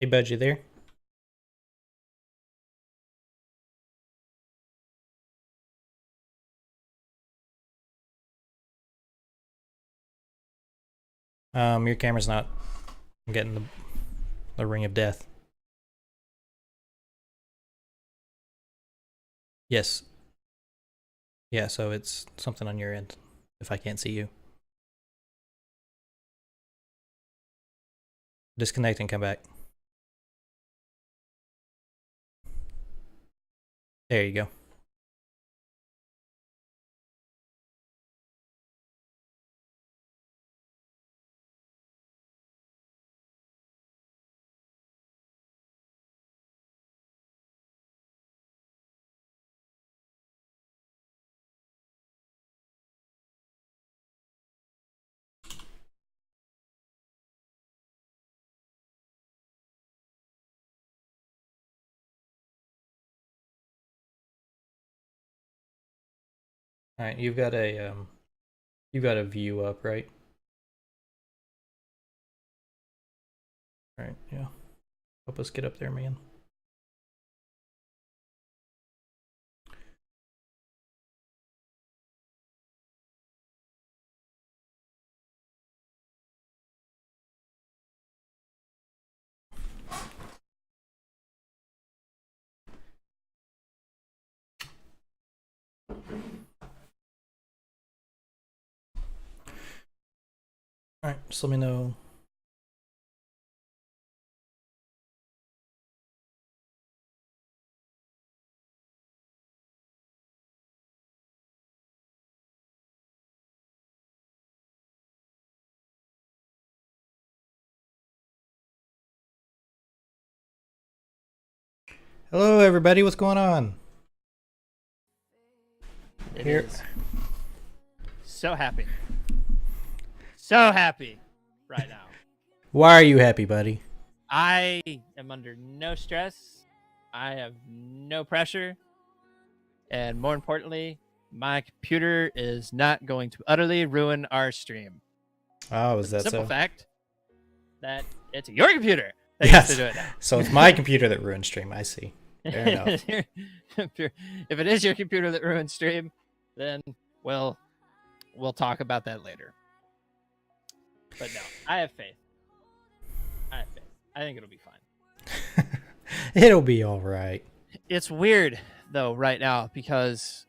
Hey, Bud, you there? Your camera's not getting the ring of death. Yes. Yeah, so it's something on your end, if I can't see you. Disconnect and come back. There you go. All right, you've got a view up, right? All right, yeah. Help us get up there, man. All right, just let me know. Hello, everybody. What's going on? It is so happy. So happy right now. Why are you happy, buddy? I am under no stress. I have no pressure. And more importantly, my computer is not going to utterly ruin our stream. Oh, is that Simple so? fact that it's your computer that Yes. gets to do it now. So it's my computer that ruined stream. I see. Fair enough. If it is your computer that ruined stream, then we'll talk about that later. But no, I have faith. I think it'll be fine. It'll be all right. It's weird though right now because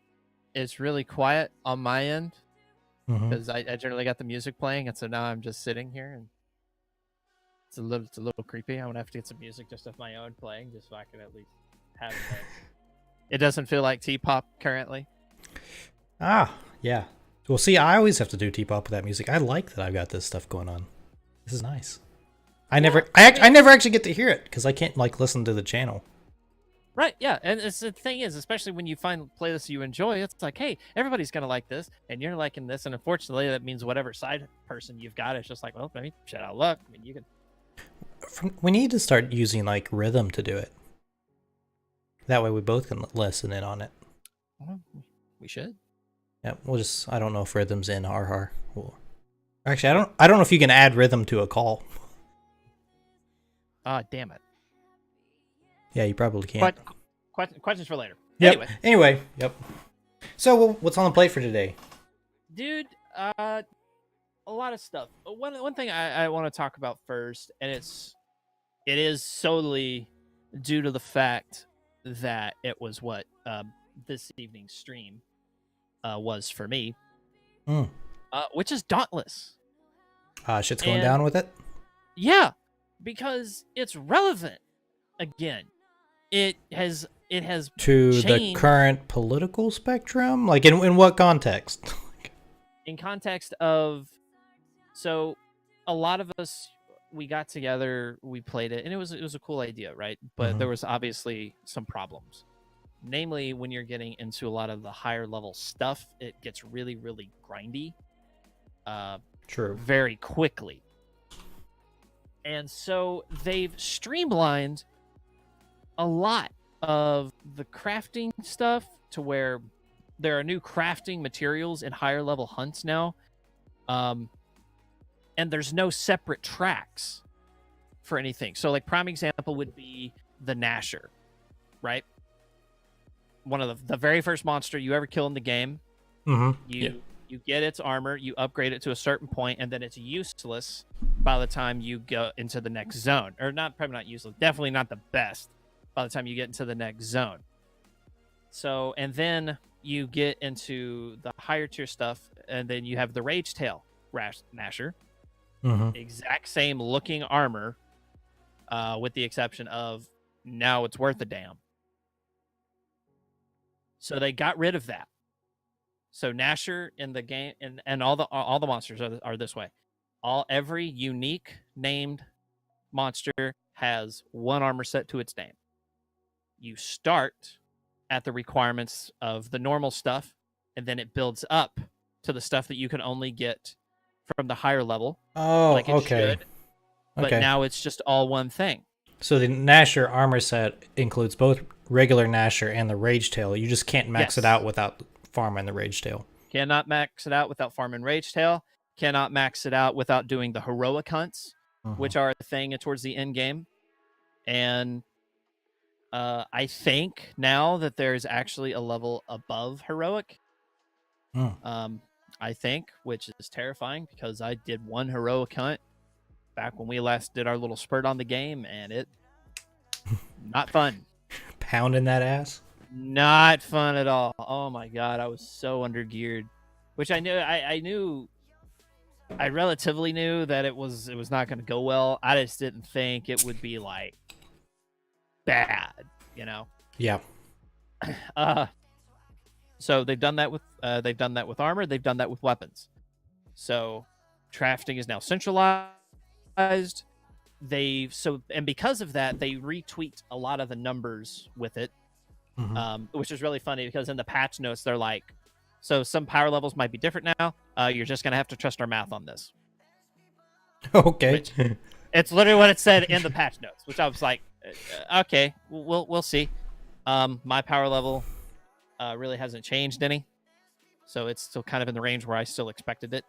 it's really quiet on my end because I generally got the music playing, and so now I'm just sitting here, and it's a little creepy. I'm gonna have to get some music just of my own playing, just so I can at least have it doesn't feel like Tpop currently. Ah, yeah. Well, see, I always have to do Tpop with that music. I like that I've got this stuff going on. This is nice. I never actually get to hear it because I can't like listen to the channel. Right, yeah, and it's the thing is, especially when you find playlists you enjoy, it's like, hey, everybody's gonna like this, and you're liking this, and unfortunately, that means whatever side person you've got is just like, well, maybe shit out of luck. I mean, you can. We need to start using like rhythm to do it. That way, we both can listen in on it. Well, we should. Yeah, we'll just. I don't know if rhythm's in RR. Well, actually, I don't know if you can add rhythm to a call. Ah, damn it. Yeah, you probably can't. Questions for later. Yep. Anyway, yep. So, what's on the plate for today? Dude, a lot of stuff. One thing I want to talk about first, and it is solely due to the fact that it was what this evening's stream was for me, which is Dauntless. Shit's going down with it? Yeah, because it's relevant again. It has to changed. The current political spectrum? Like in what context? In context of, so a lot of us, we got together, we played it, and it was a cool idea, right? But there was obviously some problems. Namely, when you're getting into a lot of the higher level stuff, it gets really, really grindy. True. Very quickly. And so they've streamlined a lot of the crafting stuff to where there are new crafting materials in higher level hunts now. And there's no separate tracks. for anything. So like prime example would be the Gnasher, right? One of the very first monster you ever kill in the game. You get its armor, you upgrade it to a certain point, and then it's useless by the time you go into the next zone. Or probably not useless, definitely not the best by the time you get into the next zone. So, and then you get into the higher tier stuff, and then you have the Rage Tail Gnasher. Exact same looking armor, with the exception of now it's worth a damn. So they got rid of that. So Gnasher in the game, and all the monsters are this way. Every unique named monster has one armor set to its name. You start at the requirements of the normal stuff, and then it builds up to the stuff that you can only get from the higher level. Oh, like it okay. Should, but now it's just all one thing. So the Gnasher armor set includes both regular Gnasher and the Rage Tail. You just can't max it out without farming the Rage Tail. Cannot max it out without farming Rage Tail. Cannot max it out without doing the heroic hunts, which are a thing towards the end game. And I think now that there's actually a level above heroic. I think, which is terrifying because I did one heroic hunt back when we last did our little spurt on the game, and it not fun. Pounding that ass? Not fun at all. Oh my god, I was so undergeared. Which I knew I relatively knew that it was not gonna go well. I just didn't think it would be like bad, you know? Yeah. So they've done that with armor, they've done that with weapons. So crafting is now centralized. And because of that, they retweaked a lot of the numbers with it, which is really funny because in the patch notes they're like, so some power levels might be different now. You're just gonna have to trust our math on this. Okay. It's literally what it said in the patch notes, which I was like, okay, we'll see. My power level really hasn't changed any, so it's still kind of in the range where I still expected it.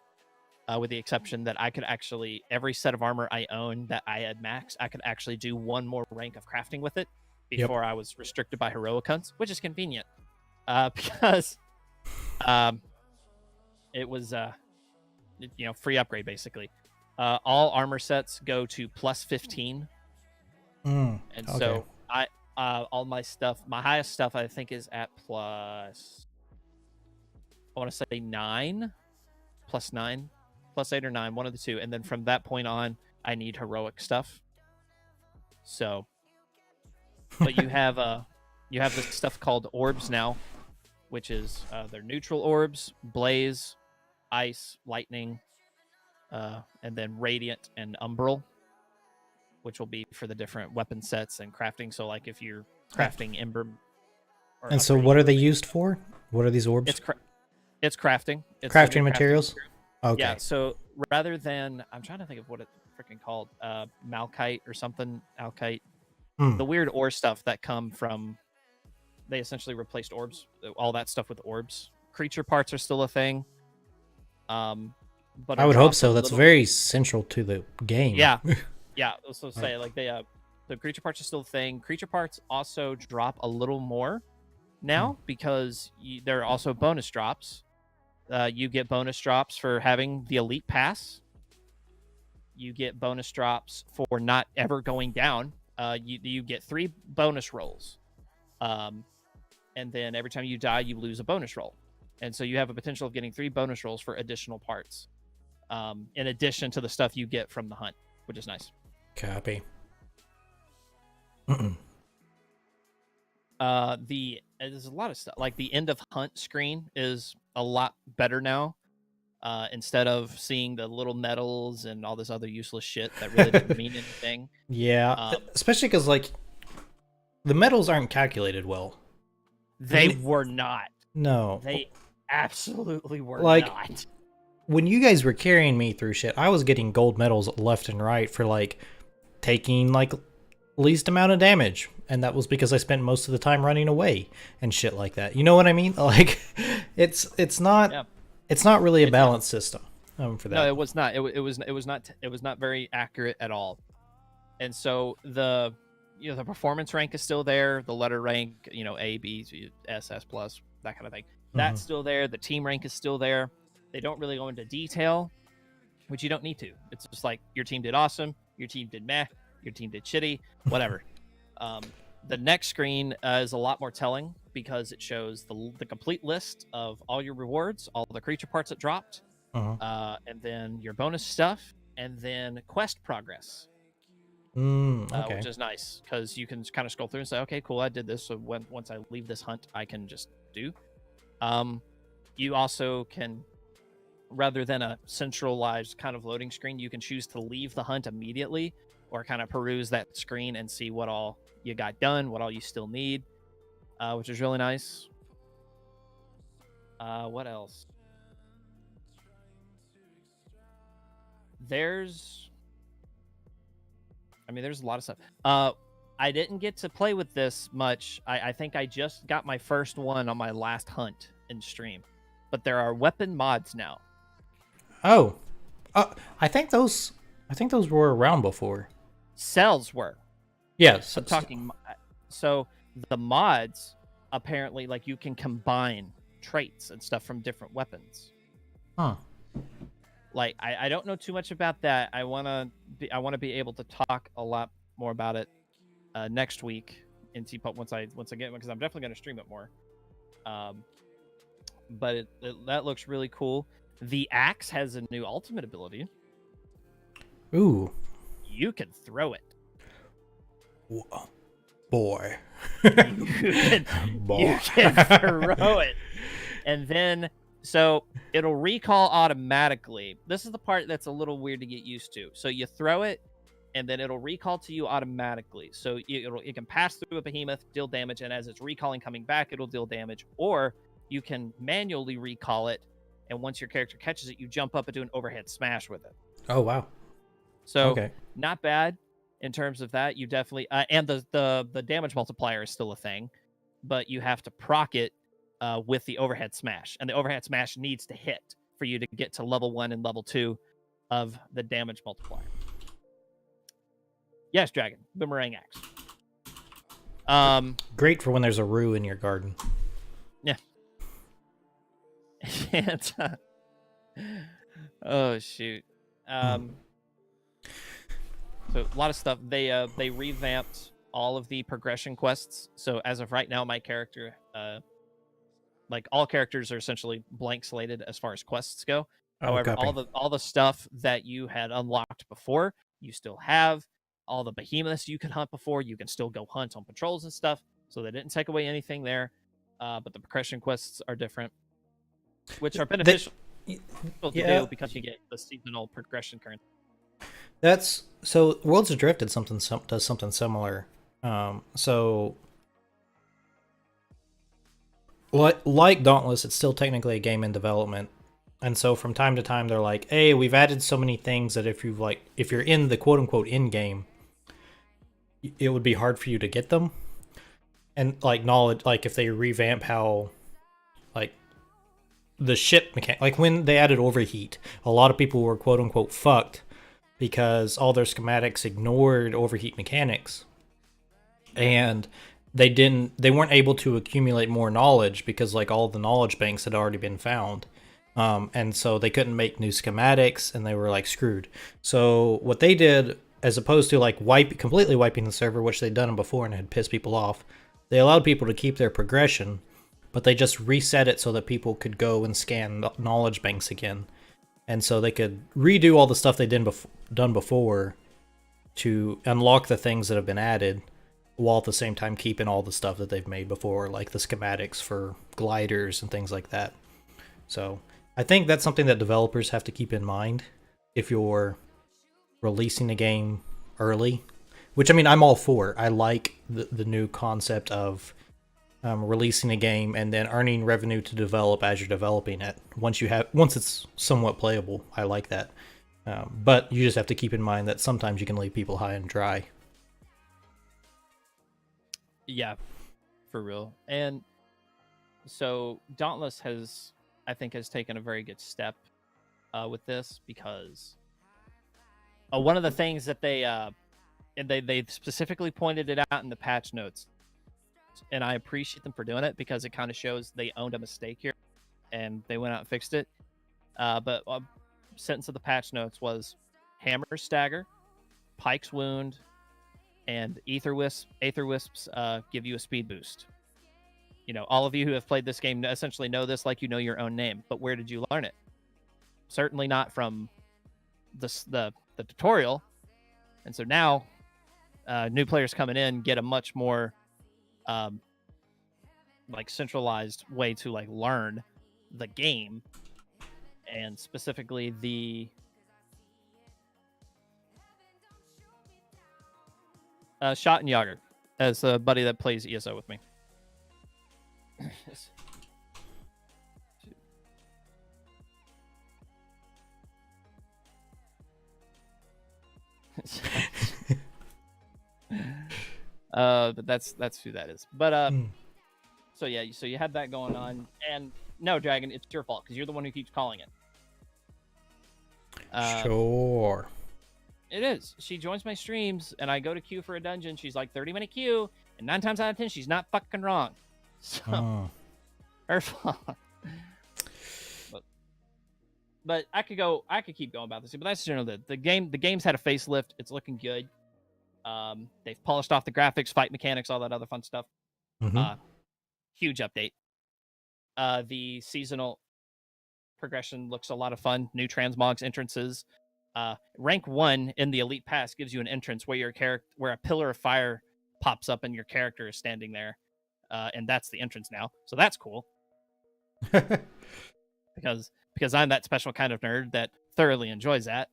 With the exception that I could actually, every set of armor I own that I had maxed, I could actually do one more rank of crafting with it before I was restricted by heroic hunts, which is convenient because it was free upgrade basically. All armor sets go to plus 15, so I all my stuff, my highest stuff I think is at plus, I want to say 9, plus 9. Plus 8 or 9, one of the two, and then from that point on, I need heroic stuff. So, but you have this stuff called orbs now, which is they're neutral orbs, blaze, ice, lightning, and then radiant and umbral, which will be for the different weapon sets and crafting. So, like if you're crafting ember. And so, what are they used for? What are these orbs? It's crafting. It's crafting materials. Okay. Yeah, so rather than, I'm trying to think of what it's freaking called, malachite or something, alkite, the weird ore stuff that come from, they essentially replaced orbs, all that stuff with orbs. Creature parts are still a thing. But I would hope so. That's very central to the game. Yeah, yeah. So say like the creature parts are still a thing. Creature parts also drop a little more now because there are also bonus drops. You get bonus drops for having the elite pass. You get bonus drops for not ever going down. You get 3 bonus rolls. And then every time you die, you lose a bonus roll. And so you have a potential of getting 3 bonus rolls for additional parts. In addition to the stuff you get from the hunt, which is nice. Copy. There's a lot of stuff. Like the end of hunt screen is a lot better now. Instead of seeing the little medals and all this other useless shit that really didn't mean anything. Yeah, especially because like the medals aren't calculated well. They were not. No, they absolutely were like, not. When you guys were carrying me through shit, I was getting gold medals left and right for like taking like least amount of damage, and that was because I spent most of the time running away and shit like that. You know what I mean? Like, it's not. Yeah. It's not really a balanced system for that. No, it was not. It was not very accurate at all. And so the the performance rank is still there, the letter rank, A, B, S, S plus, that kind of thing. Mm-hmm. That's still there. The team rank is still there. They don't really go into detail, which you don't need to. It's just like your team did awesome, your team did meh, your team did shitty, whatever. The next screen is a lot more telling because it shows the complete list of all your rewards, all the creature parts that dropped, and then your bonus stuff, and then quest progress. Okay. Which is nice because you can kind of scroll through and say, okay, cool, I did this. So once I leave this hunt, I can just do. You also can, rather than a centralized kind of loading screen, you can choose to leave the hunt immediately or kind of peruse that screen and see what all you got done, what all you still need, which is really nice. What else? There's a lot of stuff. I didn't get to play with this much. I think I just got my first one on my last hunt in stream, but there are weapon mods now. Oh, I think those were around before. Cells were. Yes. I'm talking. So the mods apparently, like, you can combine traits and stuff from different weapons. Huh. Like, I don't know too much about that. I wanna be able to talk a lot more about it next week in Tpop once I get one, because I'm definitely gonna stream it more. But that looks really cool. The axe has a new ultimate ability. Ooh. You can throw it. Boy. You can throw it. And then, so it'll recall automatically. This is the part that's a little weird to get used to. So you throw it, and then it'll recall to you automatically. So it can pass through a behemoth, deal damage, and as it's recalling coming back, it'll deal damage. Or you can manually recall it, and once your character catches it, you jump up and do an overhead smash with it. Oh, wow. So Okay. not bad in terms of that. You definitely and the damage multiplier is still a thing, but you have to proc it with the overhead smash, and the overhead smash needs to hit for you to get to level 1 and level 2 of the damage multiplier. Yes, Dragon, boomerang axe. Great for when there's a rue in your garden. Yeah. And, oh shoot. So a lot of stuff. They revamped all of the progression quests. So as of right now, my character, like, all characters are essentially blank slated as far as quests go. However, all the stuff that you had unlocked before, you still have. All the behemoths you could hunt before, you can still go hunt on patrols and stuff. So they didn't take away anything there. But the progression quests are different, which are beneficial to do because you get the seasonal progression currency. That's so. Worlds Adrift does something similar. So, like Dauntless, it's still technically a game in development, and so from time to time they're like, "Hey, we've added so many things that if you're in the quote unquote in game, it would be hard for you to get them." And like knowledge, like if they revamp how, like, the ship mechanic, like when they added overheat, a lot of people were quote unquote fucked because all their schematics ignored overheat mechanics, and they weren't able to accumulate more knowledge because, like, all the knowledge banks had already been found, and so they couldn't make new schematics, and they were like screwed. So what they did, as opposed to like completely wiping the server, which they'd done before and had pissed people off, they allowed people to keep their progression, but they just reset it so that people could go and scan knowledge banks again. And so they could redo all the stuff they done before to unlock the things that have been added, while at the same time keeping all the stuff that they've made before, like the schematics for gliders and things like that. So I think that's something that developers have to keep in mind if you're releasing a game early, which, I mean, I'm all for. I like the new concept of releasing a game and then earning revenue to develop as you're developing it. Once it's somewhat playable, I like that. But you just have to keep in mind that sometimes you can leave people high and dry. Yeah, for real. And so Dauntless has taken a very good step with this, because one of the things that they and they specifically pointed it out in the patch notes, and I appreciate them for doing it because it kind of shows they owned a mistake here, and they went out and fixed it. But sentence of the patch notes was Hammer's Stagger, Pike's Wound, and Aether Wisps give you a speed boost. You know, all of you who have played this game essentially know this like you know your own name. But where did you learn it? Certainly not from the tutorial. And so now new players coming in get a much more like centralized way to like learn the game, and specifically the Shot and Yager as a buddy that plays ESO with me. But that's who that is. But so yeah, so you had that going on, and no, Dragon, it's your fault because you're the one who keeps calling it. Sure. It is. She joins my streams, and I go to queue for a dungeon. She's like 30-minute queue, and 9 times out of 10, she's not fucking wrong. So her fault. But I could keep going about this, but that's generally the game. The game's had a facelift. It's looking good. They've polished off the graphics, fight mechanics, all that other fun stuff. Huge update. The seasonal progression looks a lot of fun. New transmogs entrances. Rank 1 in the Elite Pass gives you an entrance where where a pillar of fire pops up and your character is standing there, and that's the entrance now. So that's cool. because I'm that special kind of nerd that thoroughly enjoys that.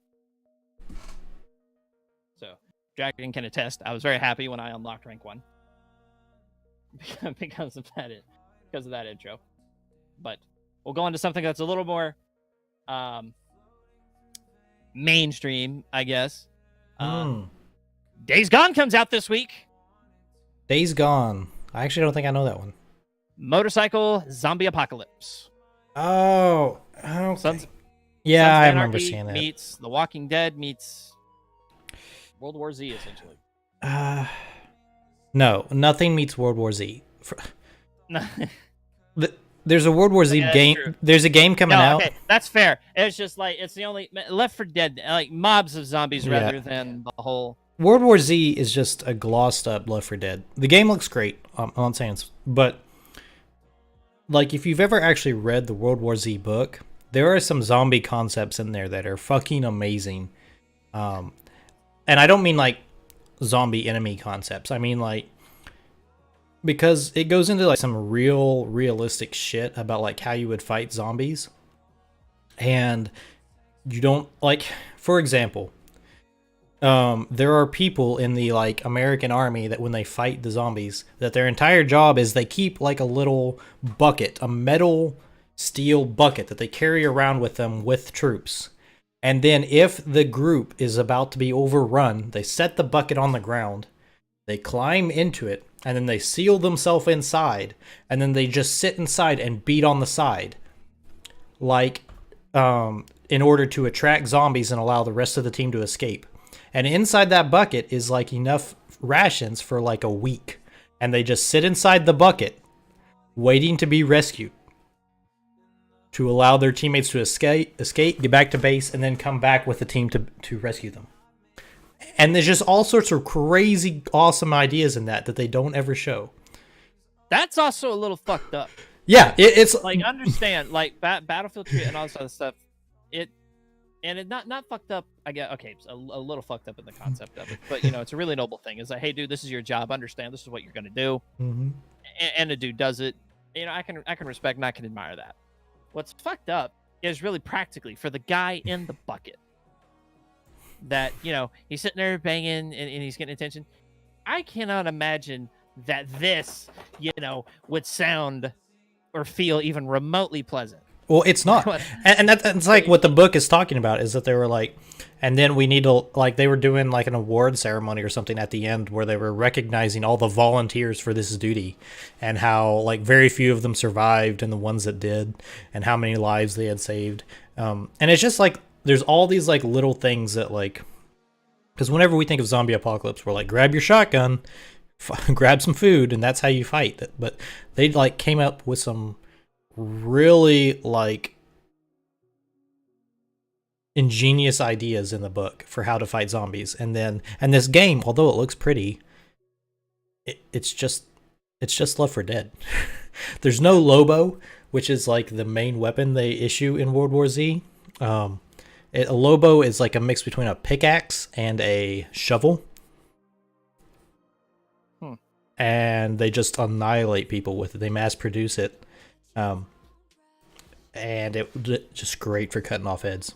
So Dragon can attest. I was very happy when I unlocked rank 1 because of that intro. But we'll go on to something that's a little more mainstream, I guess. Days Gone comes out this week. Days Gone. I actually don't think I know that one. Motorcycle zombie apocalypse. Oh, okay. Sons I of remember Anarchy seeing that. Meets The Walking Dead meets World War Z, essentially. No, nothing meets World War Z. There's a World War Z game. True. There's a game coming out. Okay, that's fair. It's just like it's the only Left 4 Dead, like mobs of zombies rather than the whole. World War Z is just a glossed up Left 4 Dead. The game looks great. I'm not saying but like if you've ever actually read the World War Z book, there are some zombie concepts in there that are fucking amazing. And I don't mean like zombie enemy concepts. I mean like, because it goes into like some realistic shit about like how you would fight zombies. And you don't like, for example, there are people in the like American army that when they fight the zombies, that their entire job is they keep like a little bucket, a metal steel bucket that they carry around with them with troops. And then if the group is about to be overrun, they set the bucket on the ground, they climb into it, and then they seal themselves inside, and then they just sit inside and beat on the side. Like, in order to attract zombies and allow the rest of the team to escape. And inside that bucket is like enough rations for like a week. And they just sit inside the bucket, waiting to be rescued. To allow their teammates to escape, get back to base, and then come back with the team to rescue them. And there's just all sorts of crazy, awesome ideas in that they don't ever show. That's also a little fucked up. Yeah, it's like understand like Battlefield 3 and all this other stuff. It not fucked up. I get okay, it's a little fucked up in the concept of it, but you know it's a really noble thing. It's like, hey, dude, this is your job. Understand this is what you're gonna do, and the dude does it. You know, I can respect and I can admire that. What's fucked up is really practically for the guy in the bucket. That, you know, he's sitting there banging and he's getting attention. I cannot imagine that this, you know, would sound or feel even remotely pleasant. Well, it's not. And that's like what the book is talking about, is that they were like, and then we need to, like, they were doing like an award ceremony or something at the end where they were recognizing all the volunteers for this duty and how like very few of them survived and the ones that did and how many lives they had saved. And it's just like, there's all these like little things that like, Because whenever we think of zombie apocalypse, we're like, grab your shotgun, grab some food, and that's how you fight. But they like came up with some really like ingenious ideas in the book for how to fight zombies. And this game, although it looks pretty, it's just Left 4 Dead. There's no Lobo, which is like the main weapon they issue in World War Z. A Lobo is like a mix between a pickaxe and a shovel. And they just annihilate people with it. They mass produce it. And it just great for cutting off heads.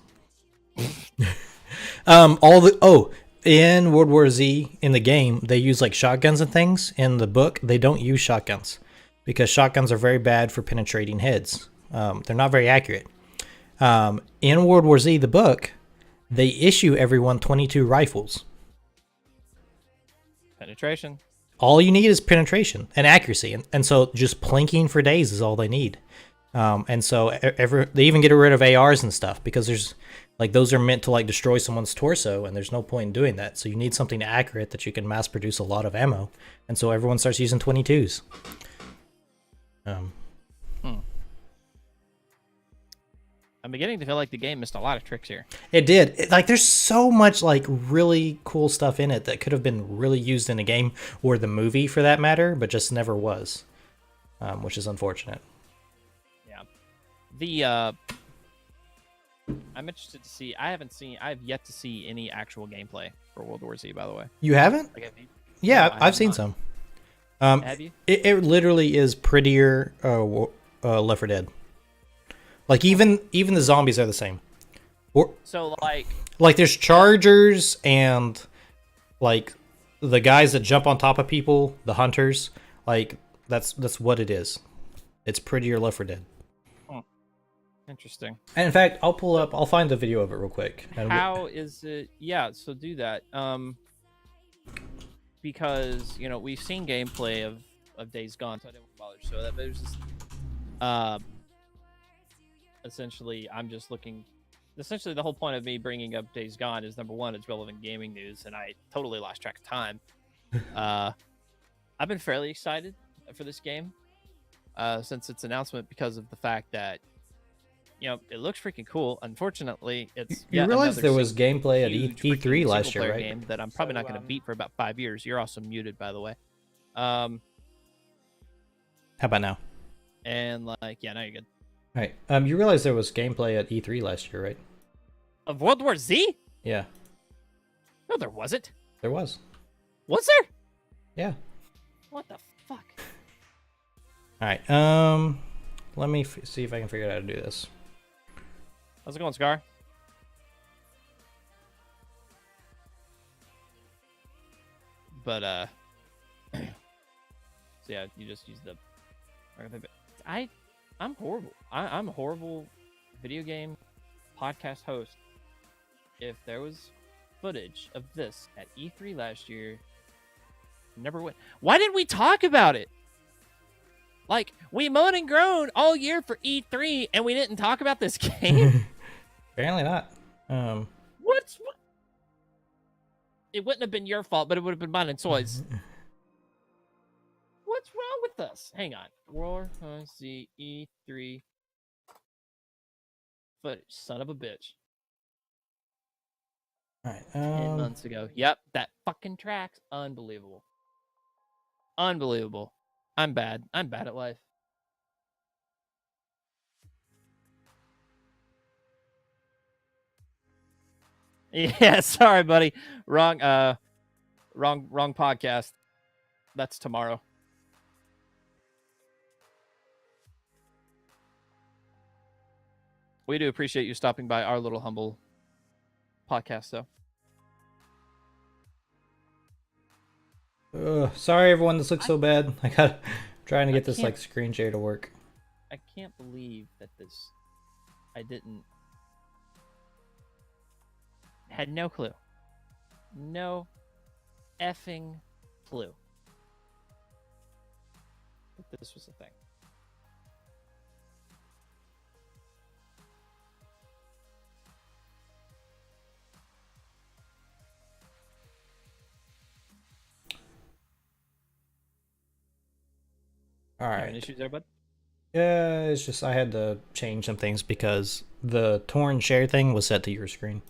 In World War Z in the game, they use like shotguns and things. In the book, they don't use shotguns because shotguns are very bad for penetrating heads. They're not very accurate. In World War Z, the book, they issue everyone 22 rifles. Penetration. All you need is penetration and accuracy, and so just plinking for days is all they need. And so they even get rid of ARs and stuff because there's like those are meant to like destroy someone's torso, and there's no point in doing that. So you need something accurate that you can mass produce a lot of ammo, and so everyone starts using 22s. I'm beginning to feel like the game missed a lot of tricks here. It did. Like, there's so much like really cool stuff in it that could have been really used in a game or the movie for that matter, but just never was, which is unfortunate. Yeah. I'm interested to see. I have yet to see any actual gameplay for World War Z, by the way. You haven't? Like, yeah, no, I've seen some. Have you? It literally is prettier Left 4 Dead. Like even the zombies are the same. So like there's chargers and like the guys that jump on top of people, the hunters. Like that's what it is. It's prettier Left 4 Dead. Interesting. And in fact, I'll find the video of it real quick. And how is it? Yeah, so do that. Because we've seen gameplay of Days Gone, so I didn't bother to show that. But there's this. Essentially, I'm just looking. Essentially, the whole point of me bringing up Days Gone is number one, it's relevant gaming news, and I totally lost track of time. I've been fairly excited for this game since its announcement because of the fact that it looks freaking cool. Unfortunately, it's you realize there was gameplay at E3 last year, right? Game that I'm probably not going to beat for about 5 years. You're also muted, by the way. How about now? And now you're good. All right. You realize there was gameplay at E3 last year, right? Of World War Z? Yeah. No, there wasn't. There was. Was there? Yeah. What the fuck? All right. Let me see if I can figure out how to do this. How's it going, Scar? But so yeah, you just use the. I'm horrible. I'm a horrible video game podcast host. If there was footage of this at E3 last year, never went. Why didn't we talk about it? Like, we moaned and groaned all year for E3, and we didn't talk about this game. Apparently not. What? It wouldn't have been your fault, but it would have been mine and Soy's. What's wrong with us? Hang on. War Z E3 footage. Son of a bitch. All right. 10 months ago. Yep, that fucking tracks. Unbelievable. Unbelievable. I'm bad. I'm bad at life. Yeah, sorry, buddy. Wrong podcast. That's tomorrow. We do appreciate you stopping by our little humble podcast, though. Sorry, everyone. This looks so bad. I got trying to get this like screen share to work. I can't believe that I didn't. Had no clue. No effing clue that this was a thing. All Having right. issues there, bud? Yeah, it's just I had to change some things because the Toarn share thing was set to your screen.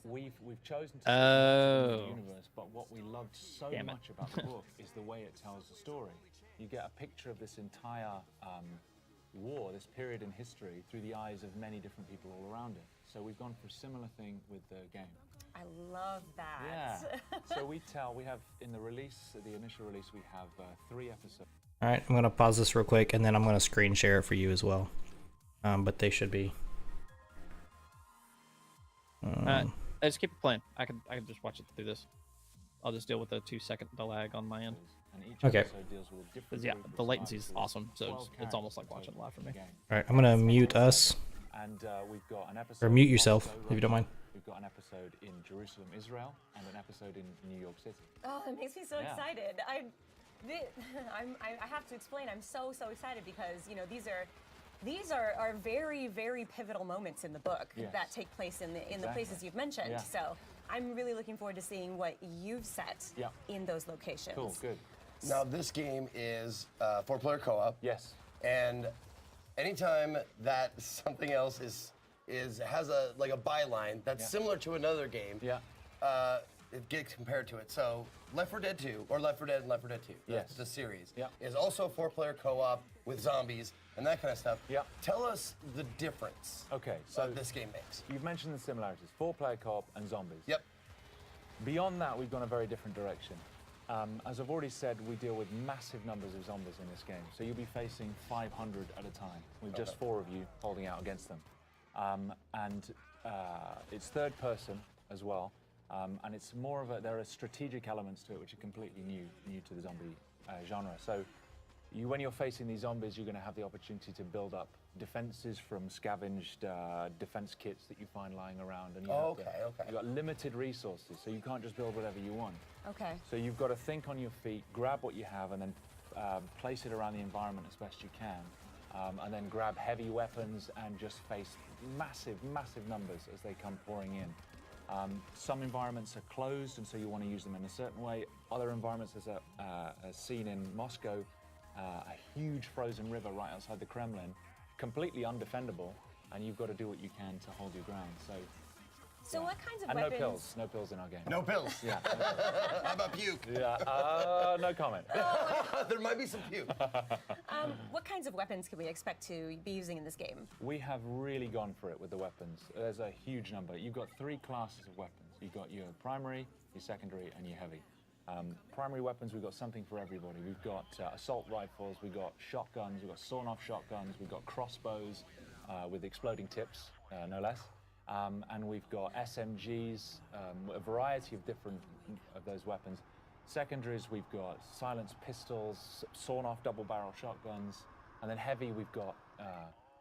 We've chosen to Oh. the universe, but what we loved so Damn it. much about the book is the way it tells the story. You get a picture of this entire war, this period in history, through the eyes of many different people all around it. So we've gone for a similar thing with the game. I love that. Yeah. So we have in the release, the initial release, we have 3 episodes. All right, I'm gonna pause this real quick, and then I'm gonna screen share it for you as well. But they should be. Just keep it playing. I can just watch it through this. I'll just deal with the 2-second lag on my end. And each Okay. episode deals with a different 'Cause, yeah, group of the latency is survivors. awesome, so 12 it's almost like characters watching live for me. in the game. All right, I'm gonna mute us, And we've got an episode. or mute in yourself Moscow, if you don't Russia. mind. We've got an episode in Jerusalem, Israel, and an episode in New York City. Oh, that makes me so Yeah. excited. I have to explain. I'm so excited because these are very, very pivotal moments in the book Yes. that take place in the Exactly. places you've mentioned. Yeah. So I'm really looking forward to seeing what you've set Yeah. in those locations. Cool, good. Now this game is 4-player co-op, Yes. and anytime that something else has a byline that's Yeah. similar to another game, Yeah. it gets compared to it. So Left 4 Dead 2 or Left 4 Dead and Left 4 Dead 2, Yes. the series, Yeah. is also a 4-player co-op with zombies and that kind of stuff. Yeah. Tell us the difference Okay, so this game makes. you've mentioned the similarities: 4-player co-op and zombies. Yep. Beyond that, we've gone a very different direction. As I've already said, we deal with massive numbers of zombies in this game, so you'll be facing 500 at a time, with just 4 of you holding out against them. It's third person as well, and it's more of there are strategic elements to it which are completely new to the zombie genre. So when you're facing these zombies, you're going to have the opportunity to build up defenses from scavenged defense kits that you find lying around. And Okay. You've got limited resources, so you can't just build whatever you want. Okay. So you've got to think on your feet, grab what you have, and then place it around the environment as best you can. And then grab heavy weapons and just face massive numbers as they come pouring in. Some environments are closed, and so you want to use them in a certain way. Other environments, there's a scene in Moscow, a huge frozen river right outside the Kremlin, completely undefendable, and you've got to do what you can to hold your ground. So what kinds of And weapons? no pills in our game. No pills. Yeah. How about puke? Yeah. No comment. There might be some puke. What kinds of weapons can we expect to be using in this game? We have really gone for it with the weapons. There's a huge number. You've got 3 classes of weapons. You've got your primary, your secondary, and your heavy. Primary weapons, we've got something for everybody. We've got assault rifles, we've got shotguns, we've got sawn-off shotguns, we've got crossbows with exploding tips, no less. And we've got SMGs, a variety of different of those weapons. Secondaries, we've got silenced pistols, sawn-off double-barrel shotguns, and then heavy, we've got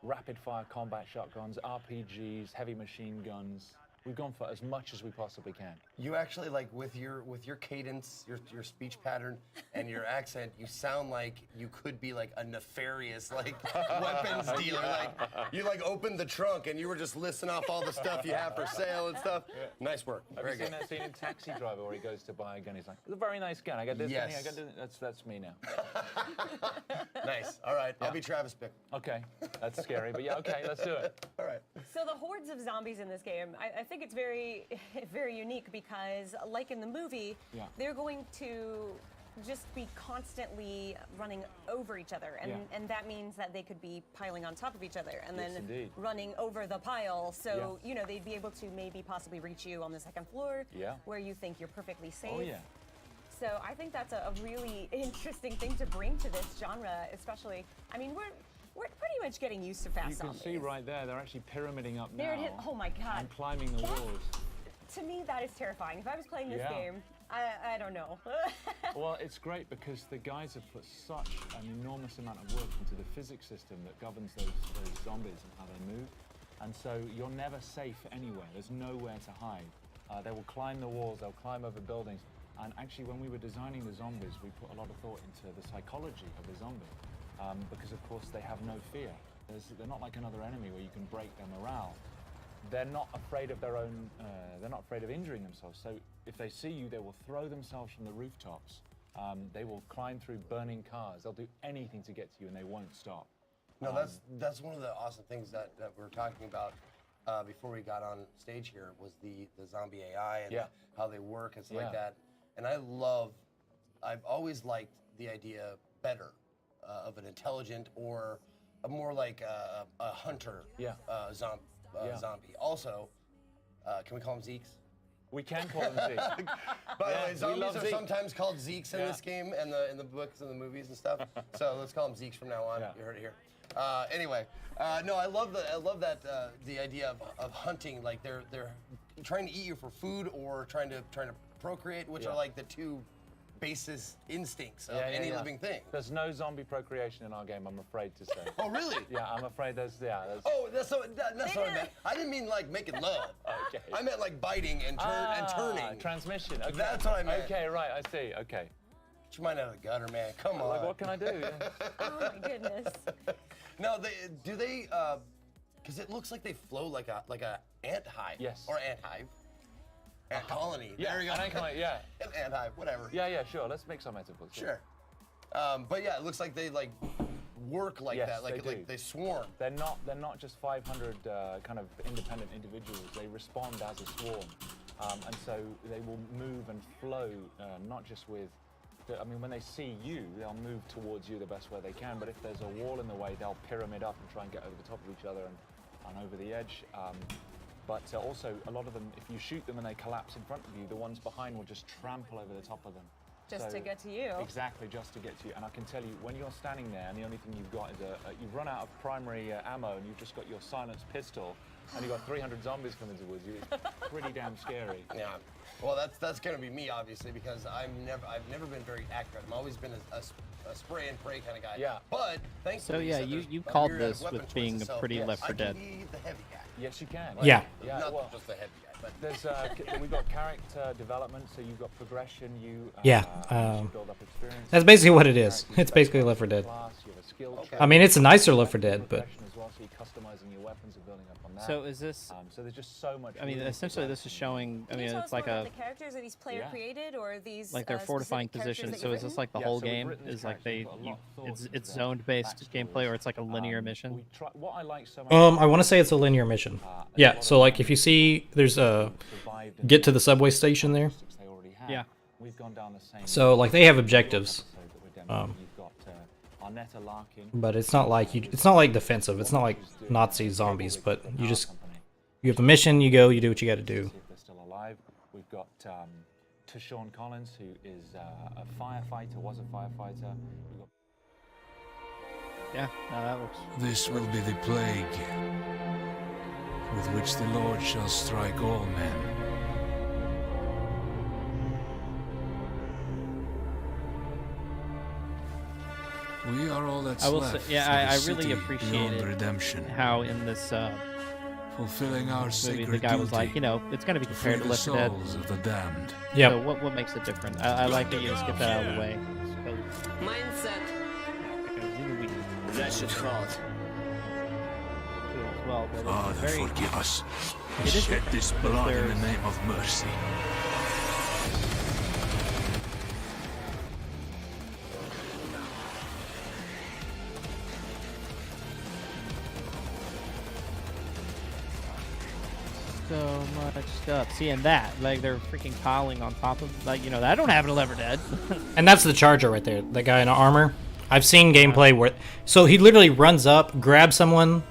rapid-fire combat shotguns, RPGs, heavy machine guns. We've gone for as much as we possibly can. You actually, with your cadence, your speech pattern, and your accent, you sound like you could be a nefarious weapons dealer. You opened the trunk and you were just listing off all the stuff you have for sale and stuff. Yeah. Nice work. Have Very you seen good. that scene in Taxi Driver where he goes to buy a gun? He's like, "It's a very nice gun. I got this gun. Yes. I got this." That's me now. Nice. All right. I'll be Travis Bick. Okay, that's scary, but yeah, okay, let's do it. All right. So the hordes of zombies in this game, I think it's very, very unique because, like in the movie, Yeah. they're going to just be constantly running over each other, and Yeah. and that means that they could be piling on top of each other and Yes, then indeed. running over the pile. So Yeah. they'd be able to maybe possibly reach you on the second floor, Yeah. where you think you're perfectly safe. Oh yeah. So I think that's a really interesting thing to bring to this genre, especially. I mean, we're pretty much getting used to fast You can zombies. see right there, they're actually pyramiding up There it now. is. Oh my God. And climbing the That- walls. To me, that is terrifying. If I was playing this Yeah. game, I don't know. Well, it's great because the guys have put such an enormous amount of work into the physics system that governs those zombies and how they move. And so you're never safe anywhere. There's nowhere to hide. They will climb the walls, they'll climb over buildings. And actually, when we were designing the zombies, we put a lot of thought into the psychology of the zombie. Because, of course, they have no fear. They're not like another enemy where you can break their morale. They're not afraid of their own, they're not afraid of injuring themselves. So if they see you, they will throw themselves from the rooftops They will climb through burning cars. They'll do anything to get to you, and they won't stop. No, that's one of the awesome things that we were talking about before we got on stage here was the zombie AI and how they work and stuff like that. And I've always liked the idea better of an intelligent or a more like a hunter zombie. Also, can we call them Zeeks? We can call them Zeeks. By the way, zombies are sometimes called Zeeks in this game and in the books and the movies and stuff. So let's call them Zeeks from now on. You heard it here. Anyway, no, I love that the idea of hunting. Like they're trying to eat you for food or trying to procreate, which are like the two basis instincts of any living thing. There's no zombie procreation in our game, I'm afraid to say. Oh, really? Yeah, I'm afraid there's. Oh, that's what I meant. I didn't mean like making love. Okay. I meant like biting and turning. Transmission. Okay. That's what I meant. Okay, right, I see. Okay. Get your mind out of the gutter, man. Come on. Like, what can I do? Oh my goodness. No, do they? Because it looks like they flow like a ant hive. Yes. Or ant hive. Ant colony. Yeah, there you go. an ant colony, yeah. An ant hive, whatever. Yeah, sure. Let's make some metaphors. Sure. But yeah, it looks like they like work like that. Like they swarm. They're not just 500 kind of independent individuals. They respond as a swarm, and so they will move and flow, not just with. I mean, when they see you, they'll move towards you the best way they can. But if there's a wall in the way, they'll pyramid up and try and get over the top of each other and over the edge. But also, a lot of them, if you shoot them and they collapse in front of you, the ones behind will just trample over the top of them. Just to get to you. Exactly, just to get to you. And I can tell you, when you're standing there and the only thing you've got is you've run out of primary ammo and you've just got your silenced pistol and you've got 300 zombies coming towards you, it's pretty damn scary. Yeah. Well, that's gonna be me, obviously, because I've never been very accurate. I've always been a spray and pray kind of guy. Yeah. But thanks. So yeah, you called this with being a pretty Left 4 Dead. I can be the heavy guy. Yes, you can. Yeah. Not just the heavy guy, but there's we've got character development, so you've got progression. You build up experience. That's basically what it is. It's basically Left 4 Dead. I mean, it's a nicer Left 4 Dead, but. So you're customizing your weapons and building up on that. So is this? So there's just so much. I mean, essentially, this is showing. I mean, it's like the characters are these player created or these like they're fortifying positions. So is this like the whole game? Is like it's zoned based gameplay, or it's like a linear mission? What I like so much. I want to say it's a linear mission. Yeah. So like, if you see, there's a get to the subway station there. Yeah. We've gone down the same. So like, they have objectives. But it's not like it's not like defensive. It's not like Nazi zombies. But you have a mission. You go. You do what you got to do. See if they're still alive. We've got Toarn Collins, who is a firefighter. Was a firefighter. Yeah. No, that looks. This will be the plague with which the Lord shall strike all men. We are all that's left. Say, yeah, I really appreciated redemption. How in this fulfilling our movie, the guy was like, it's going to be compared to Left 4 Dead. Of the damned. Yeah. So what makes it different? I like that you just get that out of the way. Mindset. That's your fault. Well, but Father, very, forgive us. it is Shed this blood in the name of mercy. so much stuff. Seeing that, like they're freaking piling on top of, like, that don't happen to Left 4 Dead. And that's the Charger right there. That guy in armor. I've seen gameplay where, so he literally runs up, grabs someone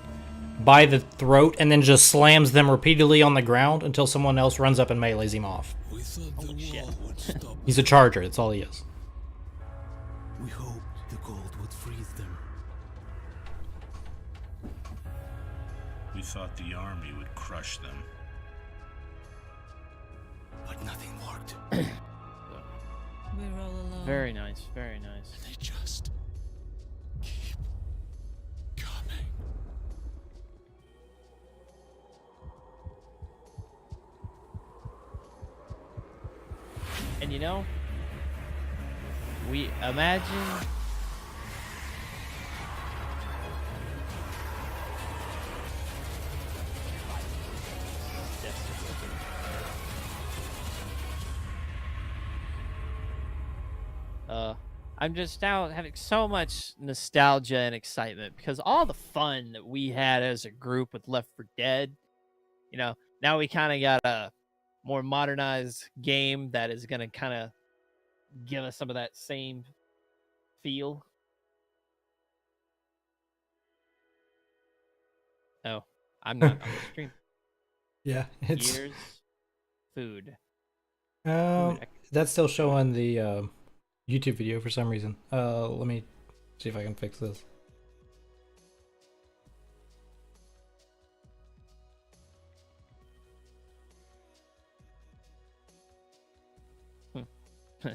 by the throat, and then just slams them repeatedly on the ground until someone else runs up and melees him off. We thought the war would stop. He's a Charger. That's all he is. We hoped the gold would freeze them. We thought the army would crush them. But nothing worked. We're all alone. Very nice, very nice. They just keep coming. And we imagine I'm just now having so much nostalgia and excitement because all the fun that we had as a group with Left 4 Dead, now we kind of got a more modernized game that is going to kind of give us some of that same feel. Oh, I'm not on the stream. Yeah, it's Years, food. that's still showing the YouTube video for some reason. Let me see if I can fix this.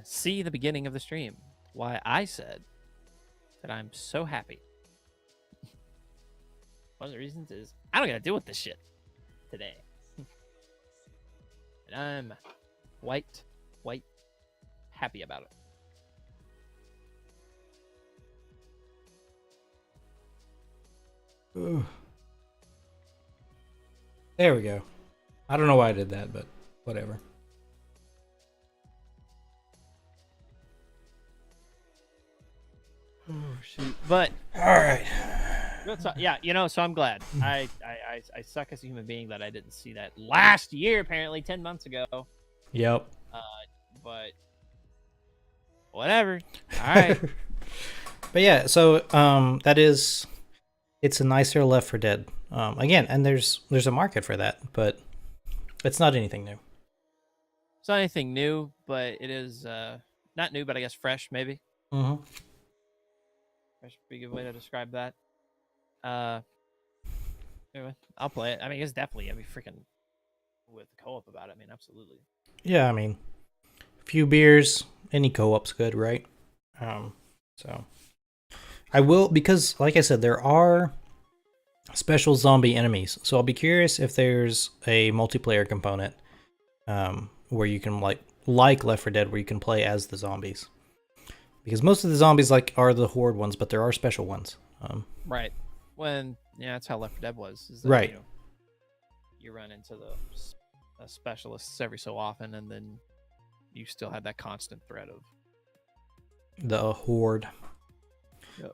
See the beginning of the stream. Why I said that I'm so happy. One of the reasons is I don't gotta deal with this shit today. And I'm white, happy about it. Ooh. There we go. I don't know why I did that, but whatever. Oh shoot! But all right. Yeah, so I'm glad. I suck as a human being that I didn't see that last year. Apparently, 10 months ago. Yep. But whatever. All right. But yeah, so it's a nicer Left 4 Dead. Again, and there's a market for that, but it's not anything new. It's not anything new, but it is not new, but I guess fresh, maybe. Mm-hmm. Fresh would be a good way to describe that. Anyway, I'll play it. I mean, it's definitely I'd be freaking with co-op about it. I mean, absolutely. Yeah, I mean, a few beers, any co-op's good, right? So I will, because like I said, there are special zombie enemies. So I'll be curious if there's a multiplayer component where you can like Left 4 Dead, where you can play as the zombies. Because most of the zombies are the horde ones, but there are special ones. Right. That's how Left 4 Dead was. Is that, right. You run into the specialists every so often, and then you still have that constant threat of the horde. Yep.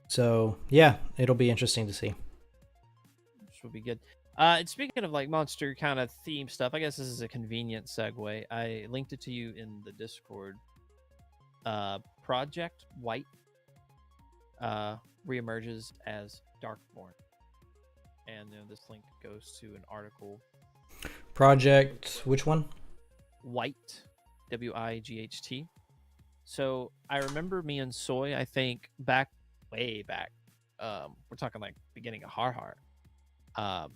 So yeah, it'll be interesting to see. Which will be good. And speaking of like monster kind of theme stuff, I guess this is a convenient segue. I linked it to you in the Discord. Project White reemerges as Darkborn, and this link goes to an article. Project, which one? White, WIGHT. So I remember me and Soy, I think way back, we're talking like beginning of Har. I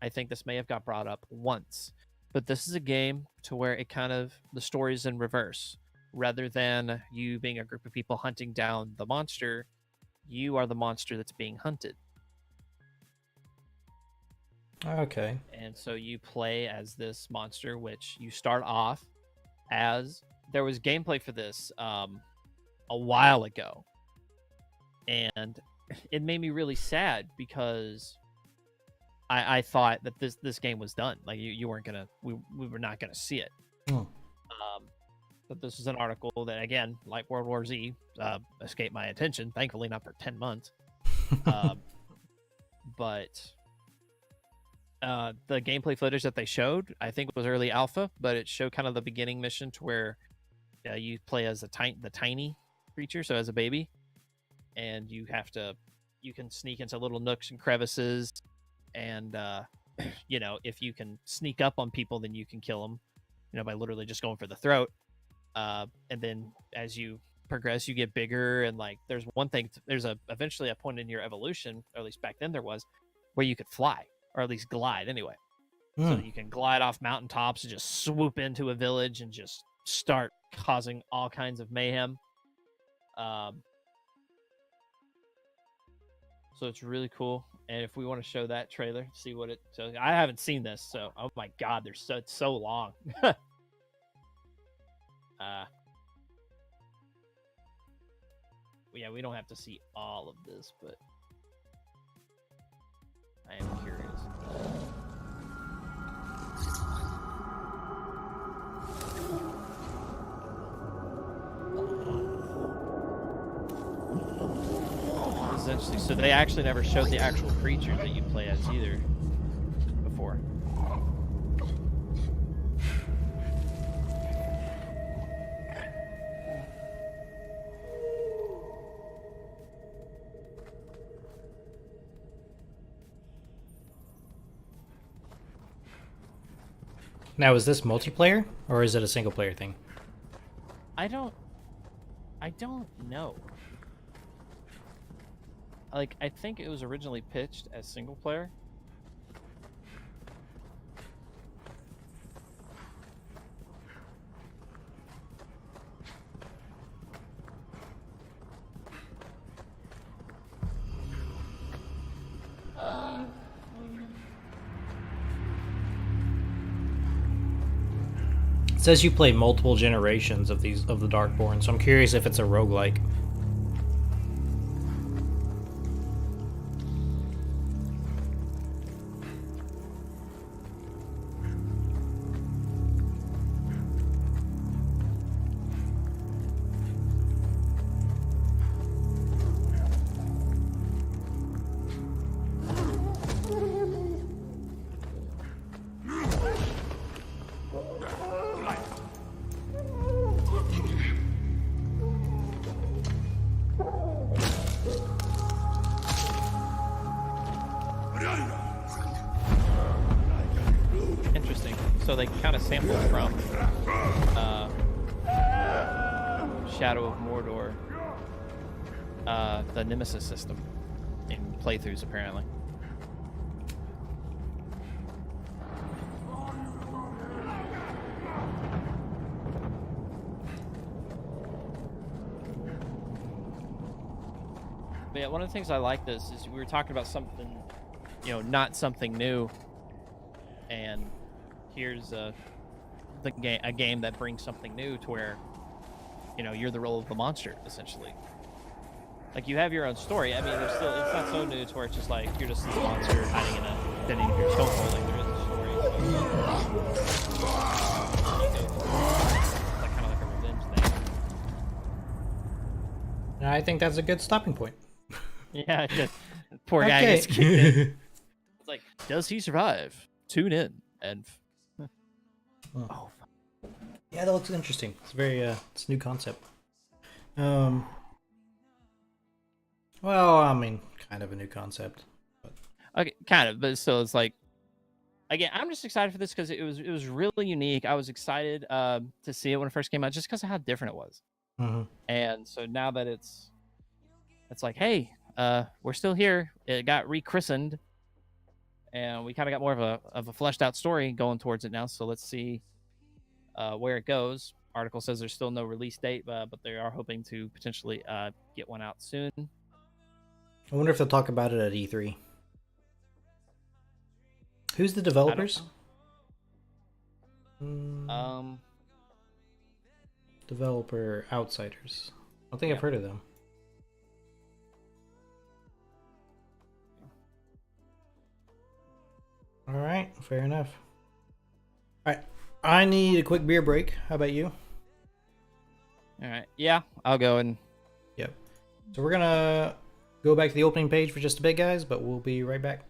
think this may have got brought up once, but this is a game to where it kind of, the story's in reverse. Rather than you being a group of people hunting down the monster, you are the monster that's being hunted. Okay. And so you play as this monster, which you start off as. There was gameplay for this a while ago, and it made me really sad because I thought that this game was done. Like you weren't gonna, we were not gonna see it. But this is an article that, again, like World War Z, escaped my attention. Thankfully, not for 10 months. But the gameplay footage that they showed, I think it was early alpha, but it showed kind of the beginning mission to where you play as the tiny creature, so as a baby, and you can sneak into little nooks and crevices, and if you can sneak up on people, then you can kill them, by literally just going for the throat. And then as you progress, you get bigger, and like there's eventually a point in your evolution, or at least back then there was, where you could fly, or at least glide anyway. So that you can glide off mountaintops and just swoop into a village and just start causing all kinds of mayhem. So it's really cool. And if we want to show that trailer, see what it shows. I haven't seen this, so oh my god, it's so long. Yeah, we don't have to see all of this, but I am curious. This is interesting. So they actually never showed the actual creature that you play as either before. Now, is this multiplayer or is it a single player thing? I don't know. Like, I think it was originally pitched as single player. It says you play multiple generations of the Darkborn, so I'm curious if it's a roguelike. Interesting. So they kind of sampled from Shadow of Mordor, the Nemesis system, in playthroughs apparently. But yeah, one of the things I like this is we were talking about something, you know, not something new, and here's a game that brings something new to where, you know, you're the role of the monster essentially. Like, you have your own story. I mean, there's still, it's not so new to where it's just like you're just this monster hiding in a dead end of your stone hole. Like, there is a story. So, like, kind of like a revenge thing. I think that's a good stopping point. Yeah, just poor guy Okay. gets kicked in. It's like, does he survive? Tune in and. Oh. Yeah, that looks interesting. It's very it's a new concept. Well, I mean, kind of a new concept. But... Okay, kind of, but still, it's like, again, I'm just excited for this because it was really unique. I was excited to see it when it first came out, just because of how different it was. Mm-hmm. And so now that it's like, hey, we're still here. It got rechristened, and we kind of got more of a fleshed out story going towards it now. So let's see where it goes. Article says there's still no release date, but they are hoping to potentially get one out soon. I wonder if they'll talk about it at E3. Who's the developers? Developer Outsiders. I don't think I've heard of them. Alright, fair enough. Alright, I need a quick beer break. How about you? Alright, yeah, I'll go and... Yep. So we're gonna go back to the opening page for just a bit, guys, but we'll be right back.